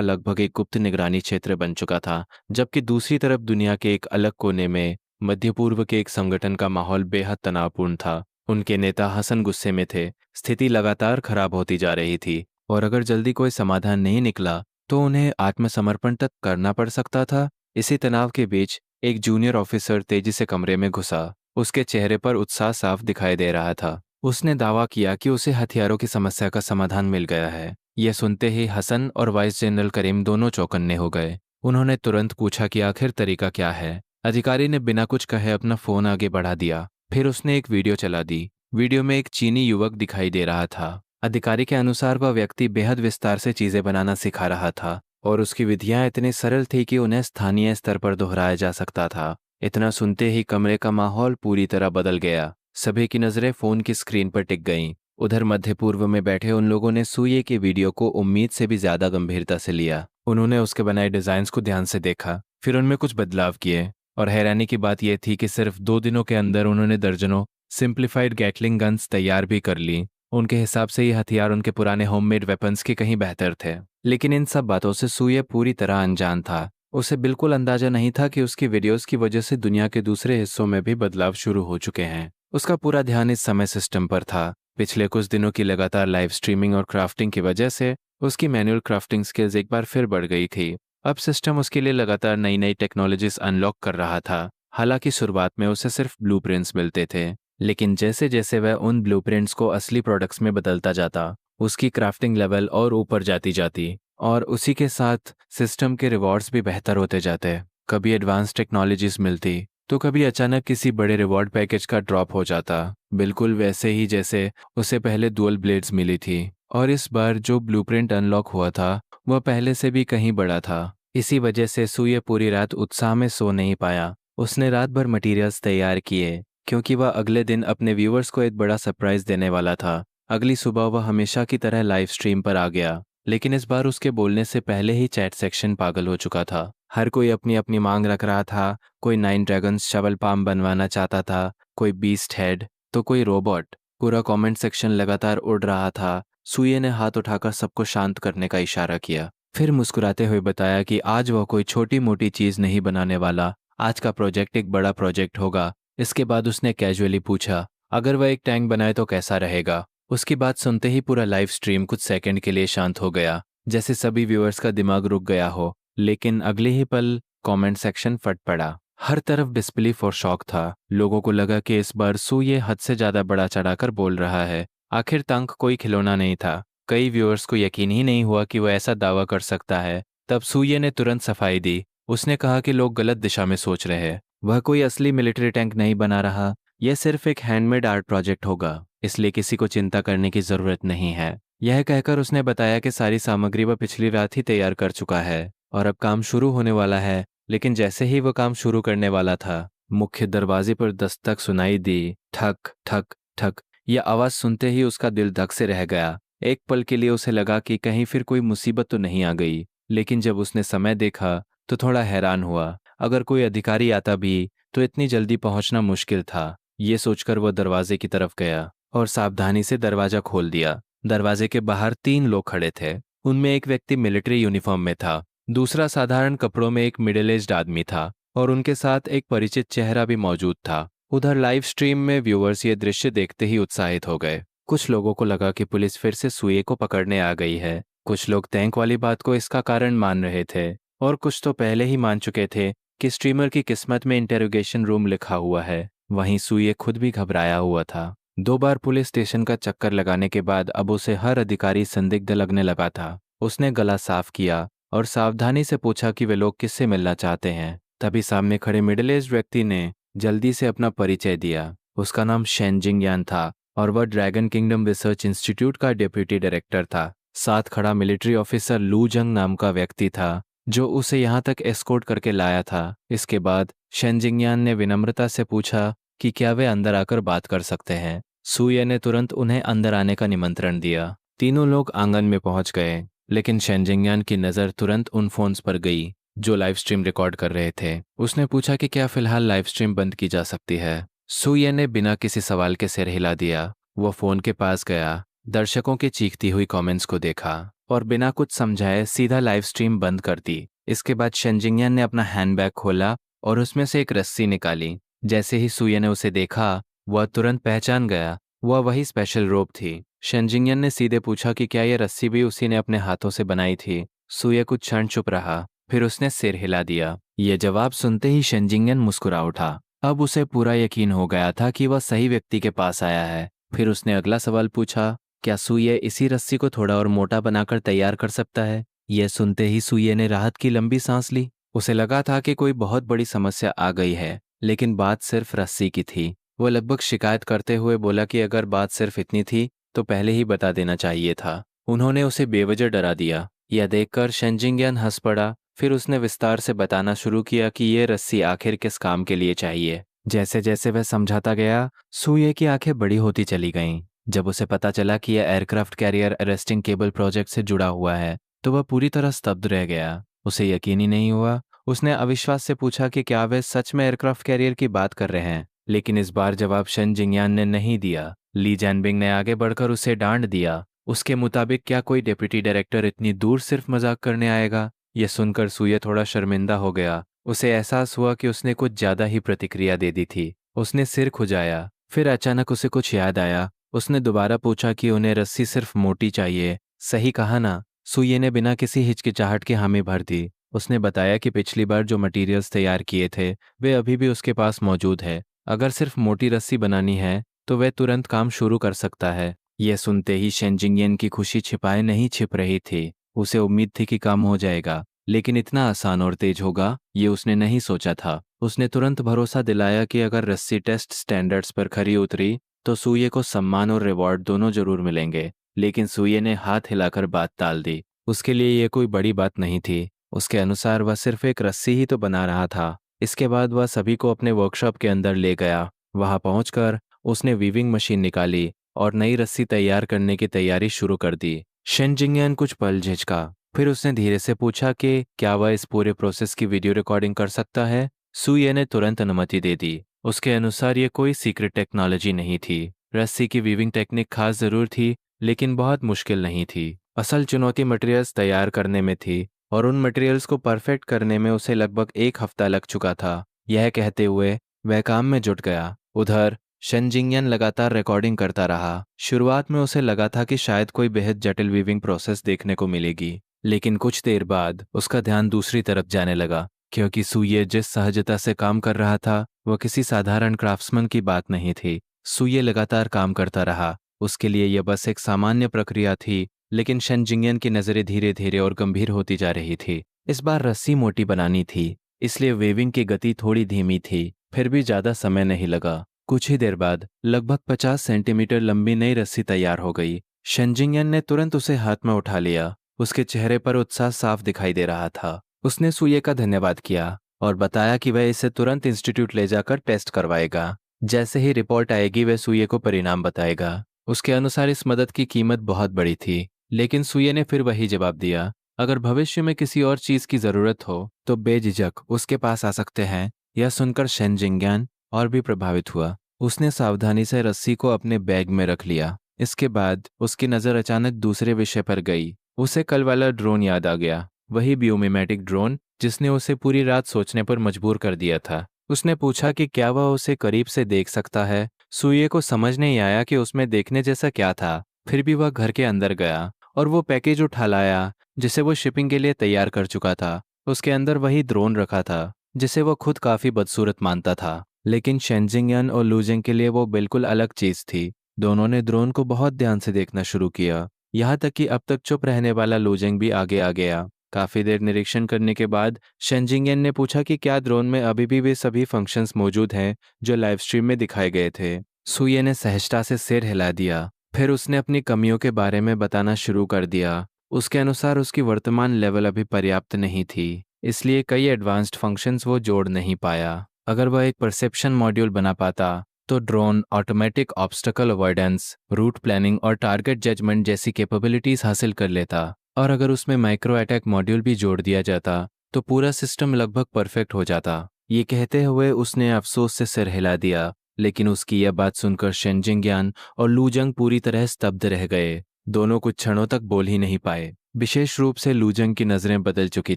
लगभग एक गुप्त निगरानी क्षेत्र बन चुका था, जबकि दूसरी तरफ दुनिया के एक अलग कोने में मध्य पूर्व के एक संगठन का माहौल बेहद तनावपूर्ण था। उनके नेता हसन गुस्से में थे, स्थिति लगातार खराब होती जा रही थी, और अगर जल्दी कोई समाधान नहीं निकला तो उन्हें आत्मसमर्पण तक करना पड़ सकता था। इसी तनाव के बीच एक जूनियर ऑफिसर तेजी से कमरे में घुसा। उसके चेहरे पर उत्साह साफ दिखाई दे रहा था। उसने दावा किया कि उसे हथियारों की समस्या का समाधान मिल गया है। यह सुनते ही हसन और वाइस जनरल करीम दोनों चौकन्ने हो गए। उन्होंने तुरंत पूछा कि आखिर तरीका क्या है। अधिकारी ने बिना कुछ कहे अपना फोन आगे बढ़ा दिया। फिर उसने एक वीडियो चला दी। वीडियो में एक चीनी युवक दिखाई दे रहा था। अधिकारी के अनुसार वह व्यक्ति बेहद विस्तार से चीजें बनाना सिखा रहा था, और उसकी विधियां इतनी सरल थी कि उन्हें स्थानीय स्तर पर दोहराया जा सकता था। इतना सुनते ही कमरे का माहौल पूरी तरह बदल गया। सभी की नजरें फोन की स्क्रीन पर टिक गईं। उधर मध्य पूर्व में बैठे उन लोगों ने सुये के वीडियो को उम्मीद से भी ज्यादा गंभीरता से लिया। उन्होंने उसके बनाए डिजाइन्स को ध्यान से देखा, फिर उनमें कुछ बदलाव किए, और हैरानी की बात यह थी कि सिर्फ 2 दिनों के अंदर उन्होंने दर्जनों सिंप्लीफाइड गैटलिंग गन्स तैयार भी कर ली। उनके हिसाब से ये हथियार उनके पुराने होममेड वेपन्स के कहीं बेहतर थे। लेकिन इन सब बातों से सुये पूरी तरह अनजान था। उसे बिल्कुल अंदाजा नहीं था कि उसकी वीडियोस की वजह से दुनिया के दूसरे हिस्सों में भी बदलाव शुरू हो चुके हैं। उसका पूरा ध्यान इस समय सिस्टम पर था। पिछले कुछ दिनों की लगातार लाइव स्ट्रीमिंग और क्राफ्टिंग की वजह से उसकी मैनुअल क्राफ्टिंग स्किल्स एक बार फिर बढ़ गई थी। अब सिस्टम उसके लिए लगातार नई नई टेक्नोलॉजीज अनलॉक कर रहा था। हालांकि शुरुआत में उसे सिर्फ ब्लूप्रिंट्स मिलते थे, लेकिन जैसे जैसे वह उन ब्लूप्रिंट्स को असली प्रोडक्ट्स में बदलता जाता, उसकी क्राफ्टिंग लेवल और ऊपर जाती जाती, और उसी के साथ सिस्टम के रिवॉर्ड्स भी बेहतर होते जाते। कभी एडवांस टेक्नोलॉजीज मिलती तो कभी अचानक किसी बड़े रिवॉर्ड पैकेज का ड्रॉप हो जाता, बिल्कुल वैसे ही जैसे उसे पहले डुअल ब्लेड्स मिली थी। और इस बार जो ब्लूप्रिंट अनलॉक हुआ था वह पहले से भी कहीं बड़ा था। इसी वजह से सुये पूरी रात उत्साह में सो नहीं पाया। उसने रात भर मटेरियल्स तैयार किए, क्योंकि वह अगले दिन अपने व्यूअर्स को एक बड़ा सरप्राइज देने वाला था। अगली सुबह वह हमेशा की तरह लाइव स्ट्रीम पर आ गया, लेकिन इस बार उसके बोलने से पहले ही चैट सेक्शन पागल हो चुका था। हर कोई अपनी अपनी मांग रख रहा था। कोई 9 ड्रैगन्स शवल पाम बनवाना चाहता था, कोई बीस्ट हेड, तो कोई रोबोट। पूरा कमेंट सेक्शन लगातार उड़ रहा था। सुये ने हाथ उठाकर सबको शांत करने का इशारा किया, फिर मुस्कुराते हुए बताया कि आज वह कोई छोटी मोटी चीज नहीं बनाने वाला। आज का प्रोजेक्ट एक बड़ा प्रोजेक्ट होगा। इसके बाद उसने कैजुअली पूछा, अगर वह एक टैंक बनाए तो कैसा रहेगा। उसकी बात सुनते ही पूरा लाइव स्ट्रीम कुछ सेकंड के लिए शांत हो गया, जैसे सभी व्यूअर्स का दिमाग रुक गया हो। लेकिन अगले ही पल कमेंट सेक्शन फट पड़ा। हर तरफ डिस्बिलीफ और शॉक था। लोगों को लगा कि इस बार सुये हद से ज्यादा बड़ा चढ़ाकर बोल रहा है। आखिर टैंक कोई खिलौना नहीं था। कई व्यूअर्स को यकीन ही नहीं हुआ कि वह ऐसा दावा कर सकता है। तब सुये ने तुरंत सफाई दी। उसने कहा कि लोग गलत दिशा में सोच रहे हैं। वह कोई असली मिलिट्री टैंक नहीं बना रहा। यह सिर्फ एक हैंडमेड आर्ट प्रोजेक्ट होगा, इसलिए किसी को चिंता करने की जरूरत नहीं है। यह कहकर उसने बताया कि सारी सामग्री वह पिछली रात ही तैयार कर चुका है और अब काम शुरू होने वाला है। लेकिन जैसे ही वह काम शुरू करने वाला था, मुख्य दरवाजे पर दस्तक सुनाई दी। ठक ठक ठक। यह आवाज सुनते ही उसका दिल धक से रह गया। एक पल के लिए उसे लगा कि कहीं फिर कोई मुसीबत तो नहीं आ गई। लेकिन जब उसने समय देखा तो थोड़ा हैरान हुआ। अगर कोई अधिकारी आता भी तो इतनी जल्दी पहुंचना मुश्किल था। ये सोचकर वह दरवाजे की तरफ गया और सावधानी से दरवाजा खोल दिया। दरवाजे के बाहर 3 लोग खड़े थे। उनमें एक व्यक्ति मिलिट्री यूनिफॉर्म में था, दूसरा साधारण कपड़ों में एक मिडिल एज्ड आदमी था, और उनके साथ एक परिचित चेहरा भी मौजूद था। उधर लाइव स्ट्रीम में व्यूअर्स ये दृश्य देखते ही उत्साहित हो गए। कुछ लोगों को लगा कि पुलिस फिर से सुये को पकड़ने आ गई है। कुछ लोग टैंक वाली बात को इसका कारण मान रहे थे, और कुछ तो पहले ही मान चुके थे कि स्ट्रीमर की किस्मत में इंटेरोगेशन रूम लिखा हुआ है। वहीं सुये खुद भी घबराया हुआ था। 2 बार पुलिस स्टेशन का चक्कर लगाने के बाद अब उसे हर अधिकारी संदिग्ध लगने लगा था। उसने गला साफ किया और सावधानी से पूछा कि वे लोग किससे मिलना चाहते हैं। तभी सामने खड़े मिडिल एज व्यक्ति ने जल्दी से अपना परिचय दिया। उसका नाम शेन जिंगयान था और वह ड्रैगन किंगडम रिसर्च इंस्टीट्यूट का डेप्यूटी डायरेक्टर था। साथ खड़ा मिलिट्री ऑफिसर लू जंग नाम का व्यक्ति था, जो उसे यहाँ तक एस्कॉर्ट करके लाया था। इसके बाद शेन जिंगयान ने विनम्रता से पूछा कि क्या वे अंदर आकर बात कर सकते हैं। सुये ने तुरंत उन्हें अंदर आने का निमंत्रण दिया। तीनों लोग आंगन में पहुंच गए। लेकिन शेनजिंगयान की नज़र तुरंत उन फोन्स पर गई जो लाइव स्ट्रीम रिकॉर्ड कर रहे थे। उसने पूछा कि क्या फिलहाल लाइव स्ट्रीम बंद की जा सकती है। सुये ने बिना किसी सवाल के सिर हिला दिया। वो फोन के पास गया, दर्शकों की चीखती हुई कमेंट्स को देखा और बिना कुछ समझाए सीधा लाइव स्ट्रीम बंद कर दी। इसके बाद शेनजिंगयान ने अपना हैंडबैग खोला और उसमें से एक रस्सी निकाली। जैसे ही सुये ने उसे देखा, वह तुरंत पहचान गया, वह वही स्पेशल रोप थी। शेनजिंगयान ने सीधे पूछा कि क्या यह रस्सी भी उसी ने अपने हाथों से बनाई थी। सुये कुछ क्षण चुप रहा, फिर उसने सिर हिला दिया। यह जवाब सुनते ही शेनजिंगयान मुस्कुरा उठा। अब उसे पूरा यकीन हो गया था कि वह सही व्यक्ति के पास आया है। फिर उसने अगला सवाल पूछा, क्या सुये इसी रस्सी को थोड़ा और मोटा बनाकर तैयार कर सकता है? यह सुनते ही सुये ने राहत की लंबी सांस ली। उसे लगा था कि कोई बहुत बड़ी समस्या आ गई है, लेकिन बात सिर्फ रस्सी की थी। वो लगभग शिकायत करते हुए बोला कि अगर बात सिर्फ इतनी थी तो पहले ही बता देना चाहिए था। उन्होंने उसे बेवजह डरा दिया। यह देखकर शेनजिंगयान हंस पड़ा। फिर उसने विस्तार से बताना शुरू किया कि यह रस्सी आखिर किस काम के लिए चाहिए। जैसे जैसे वह समझाता गया, सुये की आंखें बड़ी होती चली गईं। जब उसे पता चला कि यह aircraft carrier arresting cable project से जुड़ा हुआ है, तो वह पूरी तरह स्तब्ध रह गया। उसे यकीन ही नहीं हुआ। उसने अविश्वास से पूछा कि क्या वे सच में एयरक्राफ्ट कैरियर की बात कर रहे हैं, लेकिन इस बार जवाब शेनजिंगयान ने नहीं दिया। ली जैनबिंग ने आगे बढ़कर उसे डांट दिया। उसके मुताबिक क्या कोई डिप्टी डायरेक्टर इतनी दूर सिर्फ मजाक करने आएगा? यह सुनकर सुये थोड़ा शर्मिंदा हो गया। उसे एहसास हुआ कि उसने कुछ ज्यादा ही प्रतिक्रिया दे दी थी। उसने सिर खुजाया। फिर अचानक उसे कुछ याद आया। उसने दोबारा पूछा कि उन्हें रस्सी सिर्फ मोटी चाहिए, सही कहा ना? सुये ने बिना किसी हिचकिचाहट के हामी भर दी। उसने बताया कि पिछली बार जो मटेरियल्स तैयार किए थे वे अभी भी उसके पास मौजूद है। अगर सिर्फ मोटी रस्सी बनानी है तो वह तुरंत काम शुरू कर सकता है। यह सुनते ही शेनजिंगयान की खुशी छिपाए नहीं छिप रही थी। उसे उम्मीद थी कि काम हो जाएगा, लेकिन इतना आसान और तेज होगा ये उसने नहीं सोचा था। उसने तुरंत भरोसा दिलाया कि अगर रस्सी टेस्ट स्टैंडर्ड्स पर खरी उतरी तो सुये को सम्मान और रिवॉर्ड दोनों जरूर मिलेंगे। लेकिन सुये ने हाथ हिलाकर बात टाल दी। उसके लिए यह कोई बड़ी बात नहीं थी। उसके अनुसार वह सिर्फ एक रस्सी ही तो बना रहा था। इसके बाद वह सभी को अपने वर्कशॉप के अंदर ले गया। वहां पहुंचकर उसने वीविंग मशीन निकाली और नई रस्सी तैयार करने की तैयारी शुरू कर दी। शेनजिंगयान कुछ पल झिझका। फिर उसने धीरे से पूछा कि क्या वह इस पूरे प्रोसेस की वीडियो रिकॉर्डिंग कर सकता है। सुये ने तुरंत अनुमति दे दी। उसके अनुसार ये कोई सीक्रेट टेक्नोलॉजी नहीं थी। रस्सी की वीविंग टेक्निक खास जरूर थी, लेकिन बहुत मुश्किल नहीं थी। असल चुनौती मटेरियल्स तैयार करने में थी और उन मटेरियल्स को परफेक्ट करने में उसे लगभग 1 हफ्ता लग चुका था। यह कहते हुए वह काम में जुट गया। उधर शेनजिंगयान लगातार रिकॉर्डिंग करता रहा। शुरुआत में उसे लगा था कि शायद कोई बेहद जटिल वीविंग प्रोसेस देखने को मिलेगी, लेकिन कुछ देर बाद उसका ध्यान दूसरी तरफ जाने लगा, क्योंकि सुये जिस सहजता से काम कर रहा था वह किसी साधारण क्राफ्ट्समैन की बात नहीं थी। सुये लगातार काम करता रहा। उसके लिए यह बस एक सामान्य प्रक्रिया थी, लेकिन शेनजिंगयान की नज़रें धीरे धीरे और गंभीर होती जा रही थी। इस बार रस्सी मोटी बनानी थी, इसलिए वेविंग की गति थोड़ी धीमी थी। फिर भी ज़्यादा समय नहीं लगा। कुछ ही देर बाद लगभग 50 सेंटीमीटर लंबी नई रस्सी तैयार हो गई। शेनजिंगयान ने तुरंत उसे हाथ में उठा लिया। उसके चेहरे पर उत्साह साफ दिखाई दे रहा था। उसने सुये का धन्यवाद किया और बताया कि वह इसे तुरंत इंस्टीट्यूट ले जाकर टेस्ट करवाएगा। जैसे ही रिपोर्ट आएगी वह सुये को परिणाम बताएगा। उसके अनुसार इस मदद की कीमत बहुत बड़ी थी, लेकिन सुये ने फिर वही जवाब दिया, अगर भविष्य में किसी और चीज की जरूरत हो तो बेझिझक उसके पास आ सकते हैं। यह सुनकर शेनजिंगयान और भी प्रभावित हुआ। उसने सावधानी से रस्सी को अपने बैग में रख लिया। इसके बाद उसकी नज़र अचानक दूसरे विषय पर गई। उसे कल वाला ड्रोन याद आ गया, वही बियोमिमेटिक ड्रोन जिसने उसे पूरी रात सोचने पर मजबूर कर दिया था। उसने पूछा कि क्या वह उसे करीब से देख सकता है। सुये को समझ नहीं आया कि उसमें देखने जैसा क्या था। फिर भी वह घर के अंदर गया और वो पैकेज उठा लाया जिसे वो शिपिंग के लिए तैयार कर चुका था। उसके अंदर वही ड्रोन रखा था जिसे वो खुद काफी बदसूरत मानता था, लेकिन शेनजिंगयान और लूजिंग के लिए वो बिल्कुल अलग चीज थी। दोनों ने ड्रोन को बहुत ध्यान से देखना शुरू किया, यहाँ तक कि अब तक चुप रहने वाला लूजिंग भी आगे आ गया। काफी देर निरीक्षण करने के बाद शेनजिंगयान ने पूछा कि क्या ड्रोन में अभी भी वे सभी फंक्शंस मौजूद हैं जो लाइव स्ट्रीम में दिखाए गए थे। सुये ने सहजता से सिर हिला दिया। फिर उसने अपनी कमियों के बारे में बताना शुरू कर दिया। उसके अनुसार उसकी वर्तमान लेवल अभी पर्याप्त नहीं थी, इसलिए कई एडवांस्ड फंक्शंस वो जोड़ नहीं पाया। अगर वह एक परसेप्शन मॉड्यूल बना पाता तो drone automatic obstacle avoidance, route planning और टारगेट जजमेंट जैसी कैपेबिलिटीज हासिल कर लेता। और अगर उसमें माइक्रो अटैक मॉड्यूल भी जोड़ दिया जाता तो पूरा सिस्टम लगभग परफेक्ट हो जाता। ये कहते हुए उसने अफसोस से सिर हिला दिया, लेकिन उसकी यह बात सुनकर शेन जिंगयान और लू जंग पूरी तरह स्तब्ध रह गए। दोनों कुछ क्षणों तक बोल ही नहीं पाए। विशेष रूप से लू जंग की नजरें बदल चुकी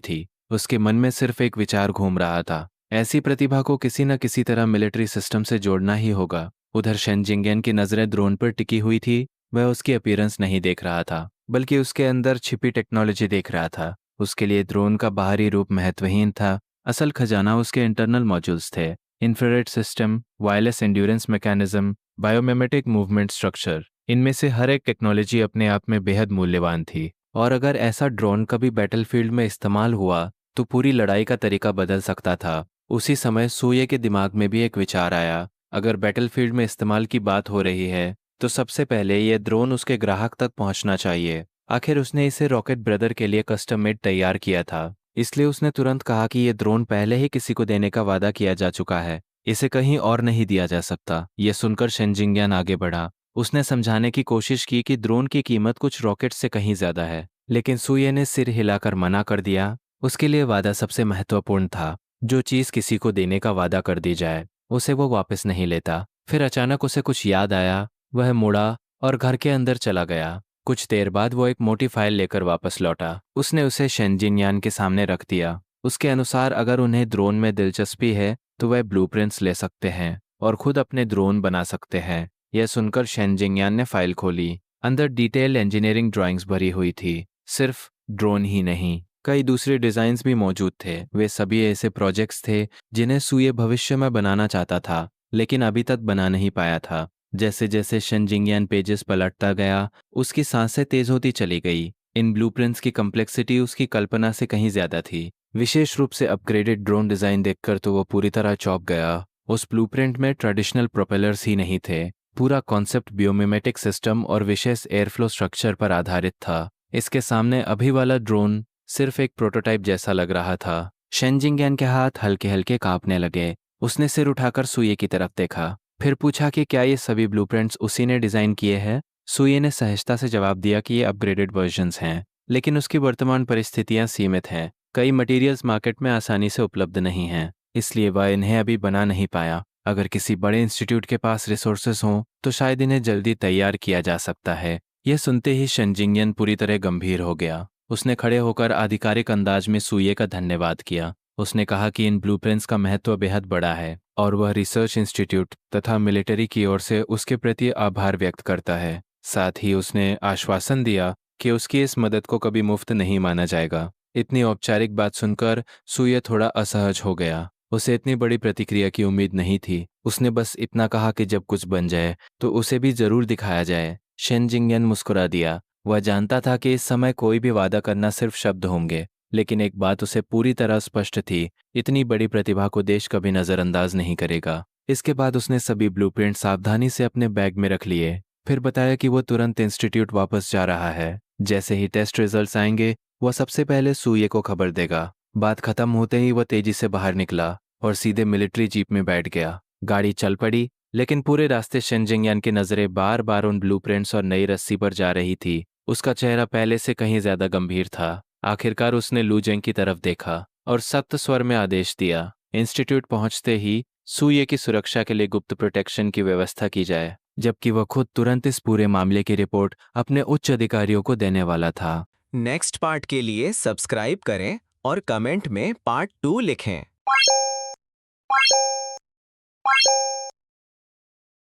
थी। उसके मन में सिर्फ एक विचार घूम रहा था, ऐसी प्रतिभा को किसी न किसी तरह मिलिट्री सिस्टम से जोड़ना ही होगा। उधर शेन जिंगयान की नजरें ड्रोन पर टिकी हुई थी। वह उसकी अपीयरेंस नहीं देख रहा था, बल्कि उसके अंदर छिपी टेक्नोलॉजी देख रहा था। उसके लिए ड्रोन का बाहरी रूप महत्वहीन था। असल खजाना उसके इंटरनल मॉड्यूल्स थे। Infrared system, wireless endurance mechanism, biomimetic movement structure, इनमें से हर एक टेक्नोलॉजी अपने आप में बेहद मूल्यवान थी। और अगर ऐसा ड्रोन कभी बैटलफील्ड में इस्तेमाल हुआ तो पूरी लड़ाई का तरीका बदल सकता था। उसी समय सूये के दिमाग में भी एक विचार आया। अगर बैटलफील्ड में इस्तेमाल की बात हो रही है तो सबसे पहले यह ड्रोन उसके ग्राहक तक पहुंचना चाहिए। आखिर उसने इसे रॉकेट ब्रदर के लिए कस्टम मेड तैयार किया था, इसलिए उसने तुरंत कहा कि यह ड्रोन पहले ही किसी को देने का वादा किया जा चुका है, इसे कहीं और नहीं दिया जा सकता। यह सुनकर शेन जिंगयान आगे बढ़ा। उसने समझाने की कोशिश की कि ड्रोन की कीमत कुछ रॉकेट से कहीं ज्यादा है, लेकिन सूये ने सिर हिलाकर मना कर दिया। उसके लिए वादा सबसे महत्वपूर्ण था। जो चीज किसी को देने का वादा कर दी जाए उसे वो वापस नहीं लेता। फिर अचानक उसे कुछ याद आया। वह मुड़ा और घर के अंदर चला गया। कुछ देर बाद वो एक मोटी फाइल लेकर वापस लौटा। उसने उसे शेन जिंगयान के सामने रख दिया। उसके अनुसार अगर उन्हें ड्रोन में दिलचस्पी है तो वह ब्लूप्रिंट्स ले सकते हैं और खुद अपने ड्रोन बना सकते हैं। यह सुनकर शेन जिंगयान ने फाइल खोली। अंदर डिटेल इंजीनियरिंग ड्राइंग्स भरी हुई थी। सिर्फ ड्रोन ही नहीं, कई दूसरे डिजाइन्स भी मौजूद थे। वे सभी ऐसे प्रोजेक्ट्स थे जिन्हें सूये भविष्य में बनाना चाहता था, लेकिन अभी तक बना नहीं पाया था। जैसे जैसे शेन जिंगयान पेजेस पलटता गया, उसकी सांसें तेज होती चली गई। इन ब्लूप्रिंट्स की कम्प्लेक्सिटी उसकी कल्पना से कहीं ज्यादा थी। विशेष रूप से अपग्रेडेड ड्रोन डिजाइन देखकर तो वो पूरी तरह चौंक गया। उस ब्लूप्रिंट में ट्रेडिशनल प्रोपेलर्स ही नहीं थे। पूरा कॉन्सेप्ट बायोमिमेटिक सिस्टम और विशेष एयरफ्लो स्ट्रक्चर पर आधारित था। इसके सामने अभी वाला ड्रोन सिर्फ एक प्रोटोटाइप जैसा लग रहा था। शेन जिंगयान के हाथ हल्के हल्के कांपने लगे। उसने सिर उठाकर सूये की तरफ देखा, फिर पूछा कि क्या ये सभी ब्लूप्रिंट्स उसी ने डिजाइन किए हैं। सूये ने सहजता से जवाब दिया कि ये अपग्रेडेड वर्जन्स हैं, लेकिन उसकी वर्तमान परिस्थितियां सीमित हैं। कई मटेरियल्स मार्केट में आसानी से उपलब्ध नहीं हैं, इसलिए वह इन्हें अभी बना नहीं पाया। अगर किसी बड़े इंस्टीट्यूट के पास रिसोर्सेस हों तो शायद इन्हें जल्दी तैयार किया जा सकता है। यह सुनते ही शेन जिंगयान पूरी तरह गंभीर हो गया। उसने खड़े होकर आधिकारिक अंदाज में सूये का धन्यवाद किया। उसने कहा कि इन ब्लूप्रिंट्स का महत्व बेहद बड़ा है और वह रिसर्च इंस्टीट्यूट तथा मिलिट्री की ओर से उसके प्रति आभार व्यक्त करता है। साथ ही उसने आश्वासन दिया कि उसकी इस मदद को कभी मुफ्त नहीं माना जाएगा। इतनी औपचारिक बात सुनकर सूये थोड़ा असहज हो गया। उसे इतनी बड़ी प्रतिक्रिया की उम्मीद नहीं थी। उसने बस इतना कहा कि जब कुछ बन जाए तो उसे भी जरूर दिखाया जाए। शेन जिंगयान मुस्कुरा दिया। वह जानता था कि इस समय कोई भी वादा करना सिर्फ शब्द होंगे, लेकिन एक बात उसे पूरी तरह स्पष्ट थी, इतनी बड़ी प्रतिभा को देश कभी नजरअंदाज नहीं करेगा। इसके बाद उसने सभी ब्लूप्रिंट सावधानी से अपने बैग में रख लिए। फिर बताया कि वो तुरंत इंस्टीट्यूट वापस जा रहा है। जैसे ही टेस्ट रिजल्ट्स आएंगे वह सबसे पहले सूये को खबर देगा। बात खत्म होते ही वह तेजी से बाहर निकला और सीधे मिलिट्री जीप में बैठ गया। गाड़ी चल पड़ी, लेकिन पूरे रास्ते शेन जिंगयान की नजरें बार बार उन ब्लूप्रिंट्स और नई रस्सी पर जा रही थी। उसका चेहरा पहले से कहीं ज्यादा गंभीर था। आखिरकार उसने लू जेंग की तरफ देखा और सख्त स्वर में आदेश दिया, इंस्टीट्यूट पहुंचते ही सूये की सुरक्षा के लिए गुप्त प्रोटेक्शन की व्यवस्था की जाए, जबकि वह खुद तुरंत इस पूरे मामले की रिपोर्ट अपने उच्च अधिकारियों को देने वाला था। नेक्स्ट पार्ट के लिए सब्सक्राइब करें और कमेंट में पार्ट 2 लिखें।